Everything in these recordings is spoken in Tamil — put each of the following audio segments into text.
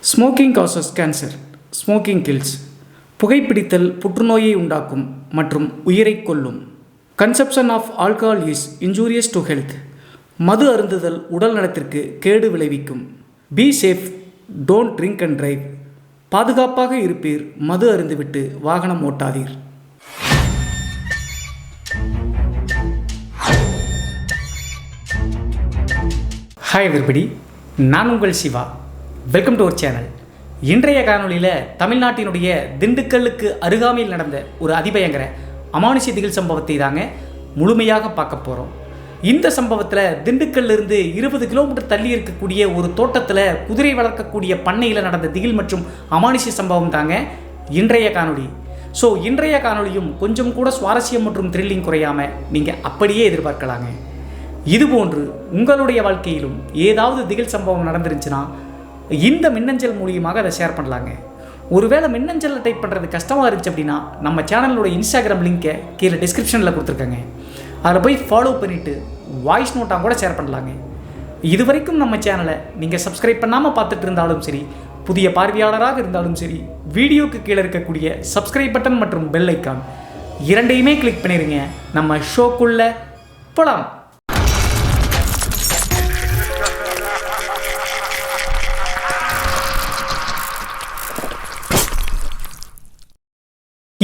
Smoking causes cancer. Smoking kills. புகைப்பிடித்தல் புற்றுநோயை உண்டாக்கும் மற்றும் உயிரை கொல்லும். Consumption of alcohol is injurious to health. மது அருந்துதல் உடல் நலத்திற்கு கேடு விளைவிக்கும். Be safe, don't drink and drive. பாதுகாப்பாக இருப்பீர், மது அருந்துவிட்டு வாகனம் ஓட்டாதீர். ஹாய் எவ்ரிபடி, நான் உங்கள் Siva. Welcome to our channel. இன்றைய காணொலியில் தமிழ்நாட்டினுடைய திண்டுக்கல்லுக்கு அருகாமையில் நடந்த ஒரு அதிபயங்கர அமானுஷ்ய திகில் சம்பவத்தை தாங்க முழுமையாக பார்க்க போகிறோம். இந்த சம்பவத்தில் திண்டுக்கல்லிருந்து 20 கிலோமீட்டர் தள்ளி இருக்கக்கூடிய ஒரு தோட்டத்தில் குதிரை வளர்க்கக்கூடிய பண்ணையில் நடந்த திகில் மற்றும் அமானுஷ்ய சம்பவம் தாங்க இன்றைய காணொலி. ஸோ இன்றைய காணொலியும் கொஞ்சம் கூட சுவாரஸ்யம் மற்றும் த்ரில்லிங் குறையாமல் நீங்கள் அப்படியே எதிர்பார்க்கலாங்க. இதுபோன்று உங்களுடைய வாழ்க்கையிலும் ஏதாவது திகில் சம்பவம் நடந்துருந்துச்சுன்னா இந்த மின்னஞ்சல் மூலியமாக அதை ஷேர் பண்ணலாங்க. ஒருவேளை மின்னஞ்சலில் டைப் பண்ணுறது கஷ்டமாக இருந்துச்சு அப்படின்னா நம்ம சேனலோட இன்ஸ்டாகிராம் லிங்கை கீழே டிஸ்கிரிப்ஷனில் கொடுத்துருக்கேங்க. அதில் போய் ஃபாலோ பண்ணிவிட்டு வாய்ஸ் நோட்டாக கூட ஷேர் பண்ணலாங்க. இது வரைக்கும் நம்ம சேனலை நீங்கள் சப்ஸ்கிரைப் பண்ணாமல் பார்த்துட்டு இருந்தாலும் சரி, புதிய பார்வையாளராக இருந்தாலும் சரி, வீடியோக்கு கீழே இருக்கக்கூடிய சப்ஸ்கிரைப் பட்டன் மற்றும் பெல் ஐக்கான் இரண்டையுமே கிளிக் பண்ணிடுங்க. நம்ம ஷோக்குள்ளே போகலாம்.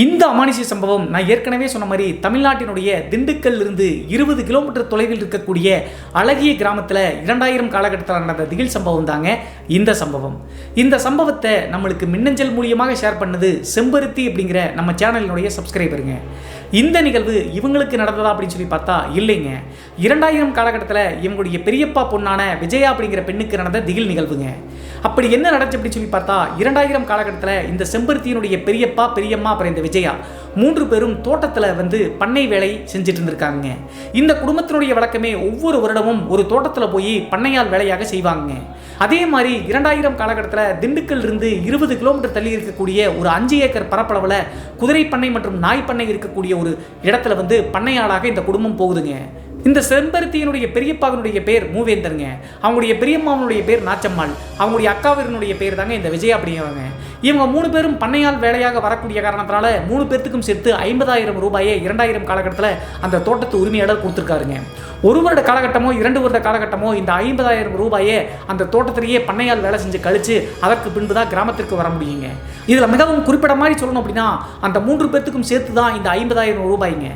இந்த அமானுஷ்ய சம்பவம் நான் ஏற்கனவே சொன்ன மாதிரி தமிழ்நாட்டினுடைய திண்டுக்கல்லிருந்து 20 கிலோமீட்டர் தொலைவில் இருக்கக்கூடிய அழகிய கிராமத்தில் 2000 காலகட்டத்தில் நடந்த திகில் சம்பவம் தாங்க இந்த சம்பவம். இந்த சம்பவத்தை நம்மளுக்கு மின்னஞ்சல் மூலியமாக ஷேர் பண்ணது செம்பருத்தி அப்படிங்கிற நம்ம சேனலினுடைய சப்ஸ்கிரைபருங்க. இந்த நிகழ்வு இவங்களுக்கு நடந்ததா அப்படின்னு சொல்லி பார்த்தா இல்லைங்க. 2000 காலகட்டத்தில் இவங்களுடைய பெரியப்பா பொண்ணான விஜயா அப்படிங்கிற பெண்ணுக்கு நடந்த திகில் நிகழ்வுங்க. அப்படி என்ன நடந்துச்சு அப்படின்னு சொல்லி பார்த்தா 2000 காலகட்டத்தில் இந்த செம்பருத்தியினுடைய பெரியப்பா, பெரியம்மா, அப்புறம் இந்த விஜயா 3 பேரும் தோட்டத்தில் பண்ணை வேலை செஞ்சுட்டு இருந்திருக்காங்க. இந்த குடும்பத்தினுடைய வழக்கமே ஒவ்வொரு வருடமும் ஒரு தோட்டத்தில் போய் பண்ணையால் வேலையாக செய்வாங்க. அதே மாதிரி 2000 காலகட்டத்தில் திண்டுக்கல் இருந்து 20 கிலோமீட்டர் தள்ளி இருக்கக்கூடிய ஒரு 5 ஏக்கர் பரப்பளவில் குதிரை பண்ணை மற்றும் நாய் பண்ணை இருக்கக்கூடிய ஒரு இடத்துல பண்ணையாளாக இந்த குடும்பம் போகுதுங்க. இந்த செம்பருத்தியினுடைய பெரியப்பாவினுடைய பேர் மூவேந்தருங்க. அவங்களுடைய பெரியம்மாவனுடைய பேர் நாச்சம்மாள். அவங்களுடைய அக்காவினுடைய பேர் தாங்க இந்த விஜயா அப்படிங்கிறவங்க. இவங்க 3 பேரும் பண்ணையால் வேலையாக வரக்கூடிய காரணத்தினால 3 பேர்த்துக்கும் சேர்த்து 50,000 ரூபாயை 2000 காலகட்டத்தில் அந்த தோட்டத்து உரிமையாளர் கொடுத்துருக்காருங்க. 1 வருட காலகட்டமோ 2 வருட காலகட்டமோ இந்த 50,000 ரூபாயை அந்த தோட்டத்திலேயே பண்ணையால் வேலை செஞ்சு கழிச்சு அதற்கு பின்பு தான் கிராமத்திற்கு வர முடியுங்க. இதில் மிகவும் குறிப்பிட்ட மாதிரி சொல்லணும் அப்படின்னா அந்த 3 பேர்த்துக்கும் சேர்த்து தான் இந்த 50,000 ரூபாய்ங்க.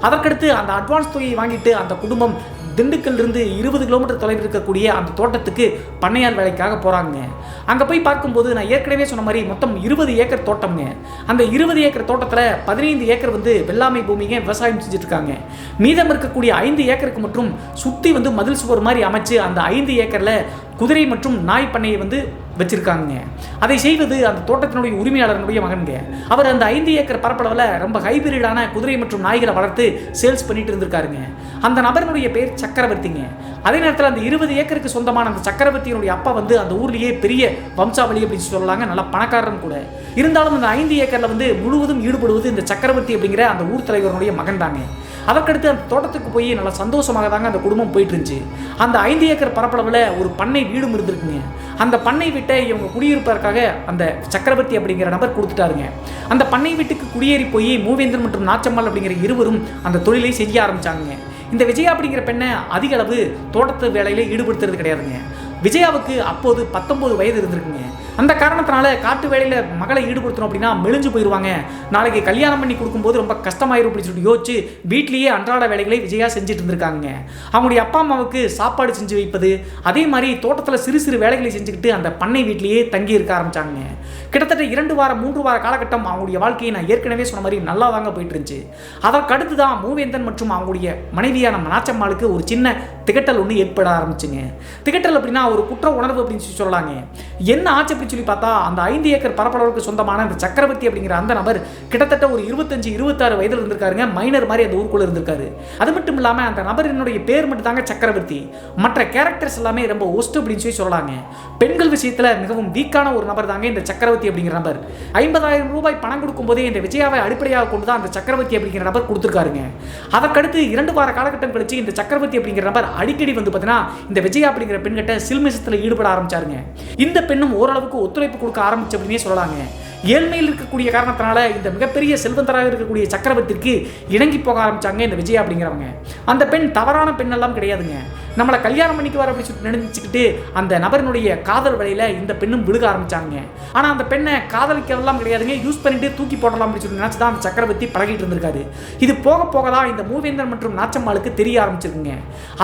அதற்கடுத்து அந்த அட்வான்ஸ் தொகையை வாங்கிட்டு அந்த குடும்பம் திண்டுக்கல்லிருந்து 20 கிலோமீட்டர் தொலைவில் இருக்கக்கூடிய அந்த தோட்டத்துக்கு பண்ணையால் வேலைக்காக போகிறாங்க. அங்கே போய் பார்க்கும்போது நான் ஏற்கனவே சொன்ன மாதிரி மொத்தம் 20 ஏக்கர் தோட்டம்ங்க. அந்த 20 ஏக்கர் தோட்டத்தில் 15 ஏக்கர் வெள்ளாமை பூமிங்க விவசாயம் செஞ்சுட்டு இருக்காங்க. மீதம் இருக்கக்கூடிய 5 ஏக்கருக்கு மற்றும் சுற்றி மதில் சுவர் மாதிரி அமைச்சு அந்த 5 ஏக்கரில் குதிரை மற்றும் நாய் பண்ணையை வச்சிருக்காங்க. அதை செய்வது அந்த தோட்டத்தினுடைய உரிமையாளர்களுடைய மகன்க. அவர் அந்த 5 ஏக்கர் பரப்பளவில் ரொம்ப ஹைபிரிடான குதிரை மற்றும் நாய்களை வளர்த்து சேல்ஸ் பண்ணிட்டு இருந்திருக்காருங்க. அந்த நபரினுடைய பேர் சக்கரவர்த்திங்க. அதே நேரத்தில் அந்த 20 ஏக்கருக்கு சொந்தமான அந்த சக்கரவர்த்தியினுடைய அப்பா அந்த ஊர்லேயே பெரிய வம்சாவளி அப்படின்னு சொல்லலாங்க, நல்ல பணக்காரரும் கூட. இருந்தாலும் அந்த 5 ஏக்கரில் முழுவதும் ஈடுபடுவது இந்த சக்கரவர்த்தி அப்படிங்கிற அந்த ஊர் தலைவருடைய மகன் தாங்க. அதற்கடுத்து அந்த தோட்டத்துக்கு போய் நல்லா சந்தோஷமாக தாங்க அந்த குடும்பம் போயிட்டு இருந்துச்சு. அந்த 5 ஏக்கர் பரப்பளவில் ஒரு பண்ணை வீடும் இருந்திருக்குங்க. அந்த பண்ணை வீட்டை இவங்க குடியிருப்பதற்காக அந்த சக்கரவர்த்தி அப்படிங்கிற நபர் கொடுத்துட்டாருங்க. அந்த பண்ணை வீட்டுக்கு குடியேறி போய் மூவேந்தர் மற்றும் நாச்சம்மாள் அப்படிங்கிற இருவரும் அந்த தொழிலை செய்ய ஆரம்பிச்சாங்க. இந்த விஜயா அப்படிங்கிற பெண்ணை அதிக அளவு தோட்டத்து வேலையில ஈடுபடுத்துறது கிடையாதுங்க. விஜயாவுக்கு அப்போது 19 வயது இருந்திருக்குங்க. அந்த காரணத்தினால காட்டு வேலையில் மகளை ஈடுபடுத்தணும் அப்படின்னா மெலிஞ்சு போயிடுவாங்க, நாளைக்கு கல்யாணம் பண்ணி கொடுக்கும்போது ரொம்ப கஷ்டமாயிரும் அப்படின்னு சொல்லிட்டு யோசிச்சு வீட்லேயே அன்றாட வேலைகளை விஜயா செஞ்சுட்டு இருந்திருக்காங்க. அவங்களுடைய அப்பா அம்மாவுக்கு சாப்பாடு செஞ்சு வைப்பது, அதே மாதிரி தோட்டத்தில் சிறு சிறு வேலைகளை செஞ்சுக்கிட்டு அந்த பண்ணை வீட்லேயே தங்கி இருக்க ஆரம்பிச்சாங்க. கிட்டத்தட்ட 2 வாரம் 3 வார காலகட்டம் அவங்களுடைய வாழ்க்கையை நான் ஏற்கனவே சொன்ன மாதிரி நல்லா தாங்க போயிட்டு இருந்துச்சு. அதற்கடுத்து தான் மூவேந்தன் மற்றும் அவங்களுடைய மனைவியான நாச்சம்மாளுக்கு ஒரு சின்ன திகட்டல் ஒன்று ஏற்பட ஆரம்பிச்சுங்க. திகட்டல் அப்படின்னா ஒரு குற்ற உணர்வு அப்படின்னு சொல்லலாங்க. என்ன ஆச்சு அப்படின்னு சொல்லி பார்த்தா அந்த 5 ஏக்கர் பரப்பளவுக்கு சொந்தமான அந்த சக்கரவர்த்தி அப்படிங்கிற அந்த நபர் கிட்டத்தட்ட ஒரு 25-26 வயதில் இருந்திருக்காருங்க. மைனர் மாதிரி அந்த ஊருக்குள்ள இருந்திருக்காரு. அது மட்டும் இல்லாமல் அந்த நபரினுடைய பேர் மட்டும் தாங்க சக்கரவர்த்தி. மற்ற கேரக்டர்ஸ் எல்லாமே ரொம்ப ஒஸ்ட் அப்படின்னு சொல்லலாங்க. பெண்கள் விஷயத்தில் மிகவும் வீக்கான ஒரு நபர் தாங்க இந்த சக்கரவர்த்தி அப்படிங்கிற நபர். 50,000 ரூபாய் பணம் கொடுக்கும் போதே இந்த விஜயாவை அடிப்படையாக கொண்டு தான் அந்த சக்கரவர்த்தி அப்படிங்கிற நபர் கொடுத்துருக்காருங்க. அதற்கடுத்து 2 வார காலகட்டம் கழிச்சு இந்த சக்கரவர்த்தி அப்படிங்கிற நபர் அடிக்கடி பார்த்தீங்கன்னா இந்த விஜயா அப்படிங்கிற பெண்கிட்ட சில்மிசத்தில் ஈடுபட ஆரம்பிச்சாருங்க. இந்த பெண்ணும் ஓரளவுக்கு ஒத்துழைப்பு ஒத்துழைப்பு கொடுக்க ஆரம்பிச்சு அப்படின்னே சொல்லலாங்க. ஏழ்மையில் இருக்கக்கூடிய காரணத்தினால இந்த மிகப்பெரிய செல்வந்தராக இருக்கக்கூடிய சக்கரவர்த்திக்கு இணங்கி போக ஆரம்பிச்சாங்க இந்த விஜயா அப்படிங்கிறவங்க. அந்த பெண் தவறான பெண் எல்லாம் கிடையாதுங்க. நம்மளை கல்யாணம் பண்ணிக்குவார் அப்படின்னு சொல்லி நினைச்சுக்கிட்டு அந்த நபரினுடைய காதல் வலையில இந்த பெண்ணும் விழுக ஆரம்பிச்சாங்க. ஆனா அந்த பெண்ணை காதலிக்கலாம் கிடையாதுங்க, யூஸ் பண்ணிட்டு தூக்கி போடலாம் அப்படின்னு சொல்லி நினைச்சுதான் அந்த சக்கரவர்த்தி பழகிட்டு இருந்திருக்காரு. இது போக போக தான் இந்த மூவேந்தன் மற்றும் நாச்சம்மாளுக்கு தெரிய ஆரம்பிச்சிருக்குங்க.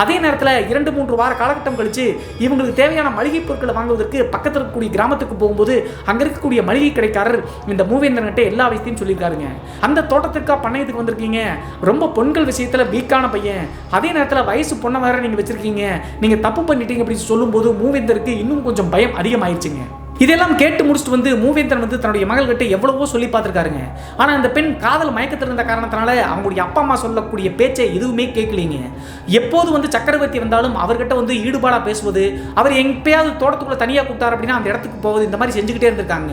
அதே நேரத்தில் 2-3 வார காலகட்டம் கழிச்சு இவங்களுக்கு தேவையான மளிகை பொருட்களை வாங்குவதற்கு பக்கத்தில் இருக்கக்கூடிய கிராமத்துக்கு போகும்போது அங்க இருக்கக்கூடிய மளிகை கடைக்காரர் இந்த மூவேந்தன் கிட்ட எல்லா விஷயத்தையும் சொல்லியிருக்காருங்க. அந்த தோட்டத்திற்கா பண்ணையத்துக்கு வந்திருக்கீங்க, ரொம்ப பெண்கள் விஷயத்துல வீக்கான பையன், அதே நேரத்தில் வயசு பொண்ணை வேற நீங்க வச்சிருக்கீங்க, நீங்க தப்பு பண்ணிட்டீங்க அப்படின்னு சொல்லும்போது மூவேந்தருக்கு இன்னும் கொஞ்சம் பயம் அதிகமாயிருச்சுங்க. இதெல்லாம் கேட்டு முடிச்சுட்டு வந்து மூவேந்தன் வந்து தன்னுடைய மகள் கிட்ட எவ்வளவோ சொல்லி பார்த்துருக்காருங்க. ஆனால் அந்த பெண் காதல் மயக்கத்தில் இருந்த காரணத்தினால அவங்களுடைய அப்பா அம்மா சொல்லக்கூடிய பேச்சை எதுவுமே கேட்கலீங்க. எப்போது வந்து சக்கரவர்த்தி வந்தாலும் அவர்கிட்ட வந்து ஈடுபாடாக பேசுவது, அவர் எங்கேயாவது தோட்டத்துக்குள்ள தனியாக கூப்பிட்டார் அப்படின்னா அந்த இடத்துக்கு போவது, இந்த மாதிரி செஞ்சுக்கிட்டே இருந்திருக்காங்க.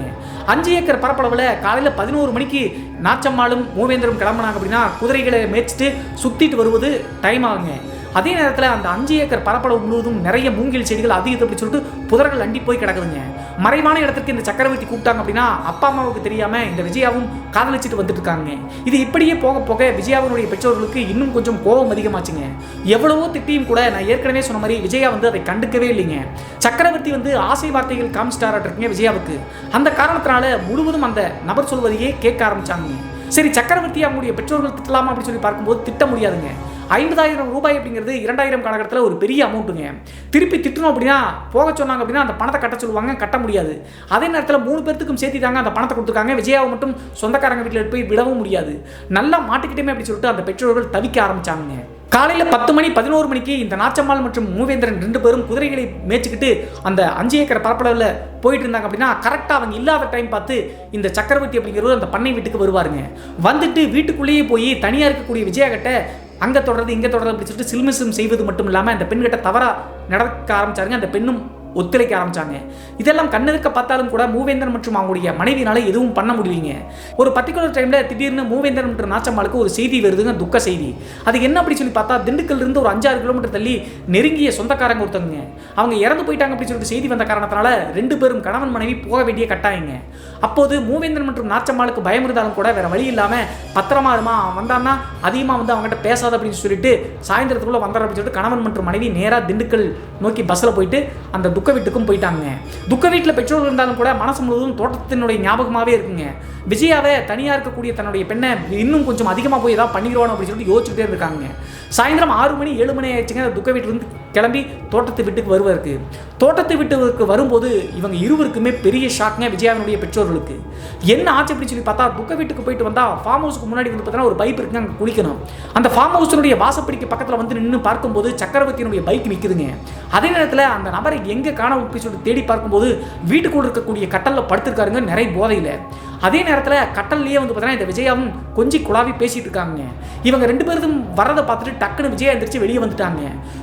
5 ஏக்கர் பரப்பளவில் காலையில் 11 மணிக்கு நாச்சம்மாளும் மூவேந்தரும் கிளம்பினாங்க அப்படின்னா குதிரைகளை மேய்ச்சிட்டு சுற்றிட்டு வருவது டைம் ஆகுங்க. அதே நேரத்தில் அந்த 5 ஏக்கர் பரப்பளவு முழுவதும் நிறைய மூங்கில் செடிகள் அதிகத்தை அப்படி சொல்லிட்டு புதர்கள் அண்டி போய் கிடக்குதுங்க. மறைவான இடத்துக்கு இந்த சக்கரவர்த்தி கூப்பிட்டாங்க அப்படின்னா அப்பா அம்மாவுக்கு தெரியாம இந்த விஜயாவும் காதலிச்சுட்டு வந்துட்டு இருக்காங்க. இது இப்படியே போக போக விஜயாவினுடைய பெற்றோர்களுக்கு இன்னும் கொஞ்சம் கோபம் அதிகமாச்சுங்க. எவ்வளவோ திட்டியும் கூட நான் ஏற்கனவே சொன்ன மாதிரி விஜயா வந்து அதை கண்டுக்கவே இல்லைங்க. சக்கரவர்த்தி வந்து ஆசை வார்த்தைகள் காமிச்சிட்டாராட்டு இருக்குங்க விஜயாவுக்கு. அந்த காரணத்தினால முழுவதும் அந்த நபர் சொல்வதையே கேட்க ஆரம்பிச்சாங்க. சரி, சக்கரவர்த்தி அவங்களுடைய பெற்றோர்கள் திட்டலாமா அப்படின்னு சொல்லி பார்க்கும்போது திட்ட முடியாதுங்க. 50,000 ரூபாய் அப்படிங்கிறது 2000 காலகட்டத்தில் ஒரு பெரிய அமௌண்ட்டுங்க. திருப்பி திட்டணும் அப்படின்னா போக சொன்னாங்க அப்படின்னா அந்த பணத்தை கட்ட சொல்லுவாங்க, கட்ட முடியாது. அதே நேரத்தில் 3 பேர்த்துக்கும் சேர்த்து தாங்க அந்த பணத்தை கொடுத்துருக்காங்க. விஜயாவை மட்டும் சொந்தக்காரங்க வீட்டில் போய் விடவும் முடியாது. நல்லா மாட்டிக்கிட்டே அப்படி சொல்லிட்டு அந்த பெற்றோர்கள் தவிக்க ஆரம்பிச்சாங்க. காலையில் 10 மணி 11 மணிக்கு இந்த நாச்சம்மாள் மற்றும் மூவேந்திரன் 2 பேரும் குதிரைகளை மேய்ச்சிக்கிட்டு அந்த 5 ஏக்கர் பரப்பளவில் போயிட்டு இருந்தாங்க அப்படின்னா கரெக்டாக அவங்க இல்லாத டைம் பார்த்து இந்த சக்கரவர்த்தி அப்படிங்கிறவர் அந்த பண்ணை வீட்டுக்கு வருவாருங்க. வந்துட்டு வீட்டுக்குள்ளேயே போய் தனியாக இருக்கக்கூடிய விஜயா கிட்ட அங்கே தொடர்றது இங்கே தொடர்றது அப்படி சொல்லிட்டு சில்மிசம் செய்வது மட்டும் இல்லாமல் அந்த பெண்கிட்ட தவறாக நடக்க ஆரம்பிச்சாருங்க. அந்த பெண்ணும் ஒத்துழைக்க ஆரம்பிச்சாங்க. இதெல்லாம் கண்ணெதுக்க பார்த்தாலும் கூட மூவேந்தன் மற்றும் அவங்களுடைய மனைவினால எதுவும் பண்ண முடியலைங்க. ஒரு பர்டிகுலர் டைம்ல திடீர்னு மூவேந்தன் மற்றும் நாச்சம்மாளுக்கு ஒரு செய்தி வருதுங்க, துக்க செய்தி. அது என்ன அப்படி சொல்லி பார்த்தா திண்டுக்கல்ல இருந்து ஒரு 5-6 கிலோமீட்டர் தள்ளி நெருங்கிய சொந்தக்காரங்க ஒருத்தவங்க அவங்க இறந்து போயிட்டாங்க அப்படி சொல்லிட்டு செய்தி வந்த காரணத்தினால 2 பேரும் கணவன் மனைவி போக வேண்டிய கட்டாயங்க. அப்போது மூவேந்தன் மற்றும் நாச்சம்மாளுக்கு பயம் இருந்தாலும் கூட வேற வழி இல்லாம பத்திரமா இருமா, வந்தான்னா அதிகமாக வந்து அவங்ககிட்ட பேசாத அப்படின்னு சொல்லிட்டு சாயந்தரத்துக்குள்ள வந்தார் அப்படின்னு சொல்லிட்டு கணவன் மற்றும் மனைவி நேராக திண்டுக்கல் நோக்கி பஸ்ஸில் போயிட்டு அந்த துக்க வீட்டுக்கும் போயிட்டாங்க. துக்க வீட்டில் பெற்றோர்கள் இருந்தாலும் கூட மனசு முழுவதும் தோட்டத்தினுடைய ஞாபகமாகவே இருக்குங்க. விஜயாவை தனியாக இருக்கக்கூடிய தன்னுடைய பெண்ணை இன்னும் கொஞ்சம் அதிகமாக போய் ஏதாவது பண்ணிடுவானோ அப்படின்னு சொல்லிட்டு யோசிச்சுட்டே இருக்காங்க. சாயந்தரம் 6 மணி 7 மணி ஆயிடுச்சுங்க. துக்க வீட்டிலிருந்து கிளம்பி தோட்டத்து வீட்டுக்கு வருவாருக்கு. தோட்டத்து வீட்டுக்கு வரும்போது இவங்க இருவருக்குமே பெரிய ஷாக்குங்க விஜயாவினுடைய பெற்றோர்களுக்கு. என்ன ஆச்சு அப்படின்னு சொல்லி பார்த்தா துக்க வீட்டுக்கு போயிட்டு வந்தால் ஃபார்ம் ஹவுஸ்க்கு முன்னாடி வந்து பார்த்தீங்கன்னா ஒரு பைப் இருக்குங்க, அங்கே குளிக்கணும். அந்த ஃபார்ம் ஹவுஸினுடைய வாசப்படிக்கு பக்கத்தில் வந்து நின்று பார்க்கும்போது சக்கரவர்த்தியினுடைய பைக் நிற்குதுங்க. அதே நேரத்தில் அந்த நபரை எங்கே காண சொல்லிட்டு தேடி பார்க்கும்போது வீட்டுக்குள்ள இருக்கக்கூடிய கட்டலில் படுத்திருக்காருங்க, நிறைய போதையில். அதே நேரத்தில் கட்டல்லையே வந்து பார்த்தீங்கன்னா இந்த விஜயாவும் கொஞ்சம் குழாவி பேசிட்டு இருக்காங்க. இவங்க 2 பேரும் வரதை பார்த்துட்டு டக்குன்னு விஜயா எந்திரிச்சு வெளியே வந்துட்டாங்க.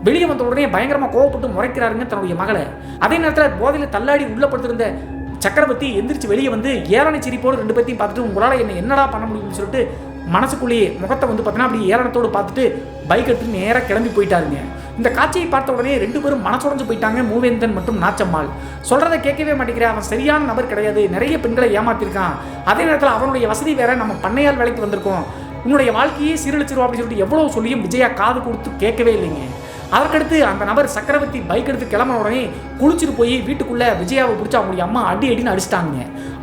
வெளியே வந்த உடனே பயங்கரமாக கோவப்பட்டு முறைக்கிறாருங்க தன்னுடைய மகளை. அதே நேரத்தில் போதையில் தள்ளாடி உள்ள படுத்திருந்த சக்கரவர்த்தி எந்திரிச்சு வெளியே வந்து ஏளன சிரிப்போடு 2 பேர்த்தையும் பார்த்துட்டு உங்களால் என்னடா பண்ண முடியும்னு சொல்லிட்டு மனசுக்குள்ளேயே முகத்தை வந்து பார்த்தீங்கன்னா அப்படி ஏளனத்தோடு பார்த்துட்டு பைக் எடுத்து நேராக கிளம்பி போயிட்டாருங்க. இந்த காட்சியை பார்த்த உடனே 2 பேரும் மனசுடைஞ்சு போயிட்டாங்க, மூவேந்தன் மற்றும் நாச்சம்மாள். சொல்றதை கேட்கவே மாட்டேங்கிறேன், அவன் சரியான நபர் கிடையாது, நிறைய பெண்களை ஏமாத்திருக்கான். அதே நேரத்தில் அவனுடைய வசதி வேற, நம்ம பண்ணையால் வேலைக்கு வந்திருக்கோம், உன்னுடைய வாழ்க்கையே சீரழிச்சிருவா அப்படின்னு சொல்லிட்டு எவ்வளோ சொல்லியும் விஜயா காது கொடுத்து கேட்கவே இல்லைங்க. அதற்கடுத்து அந்த நபர் சக்கரவர்த்தி பைக் எடுத்து கிளம்பின உடனே குளிச்சுட்டு போய் வீட்டுக்குள்ள விஜயாவை பிடிச்சி அவங்களுடைய அம்மா அடின்னு அடிச்சிட்டாங்க.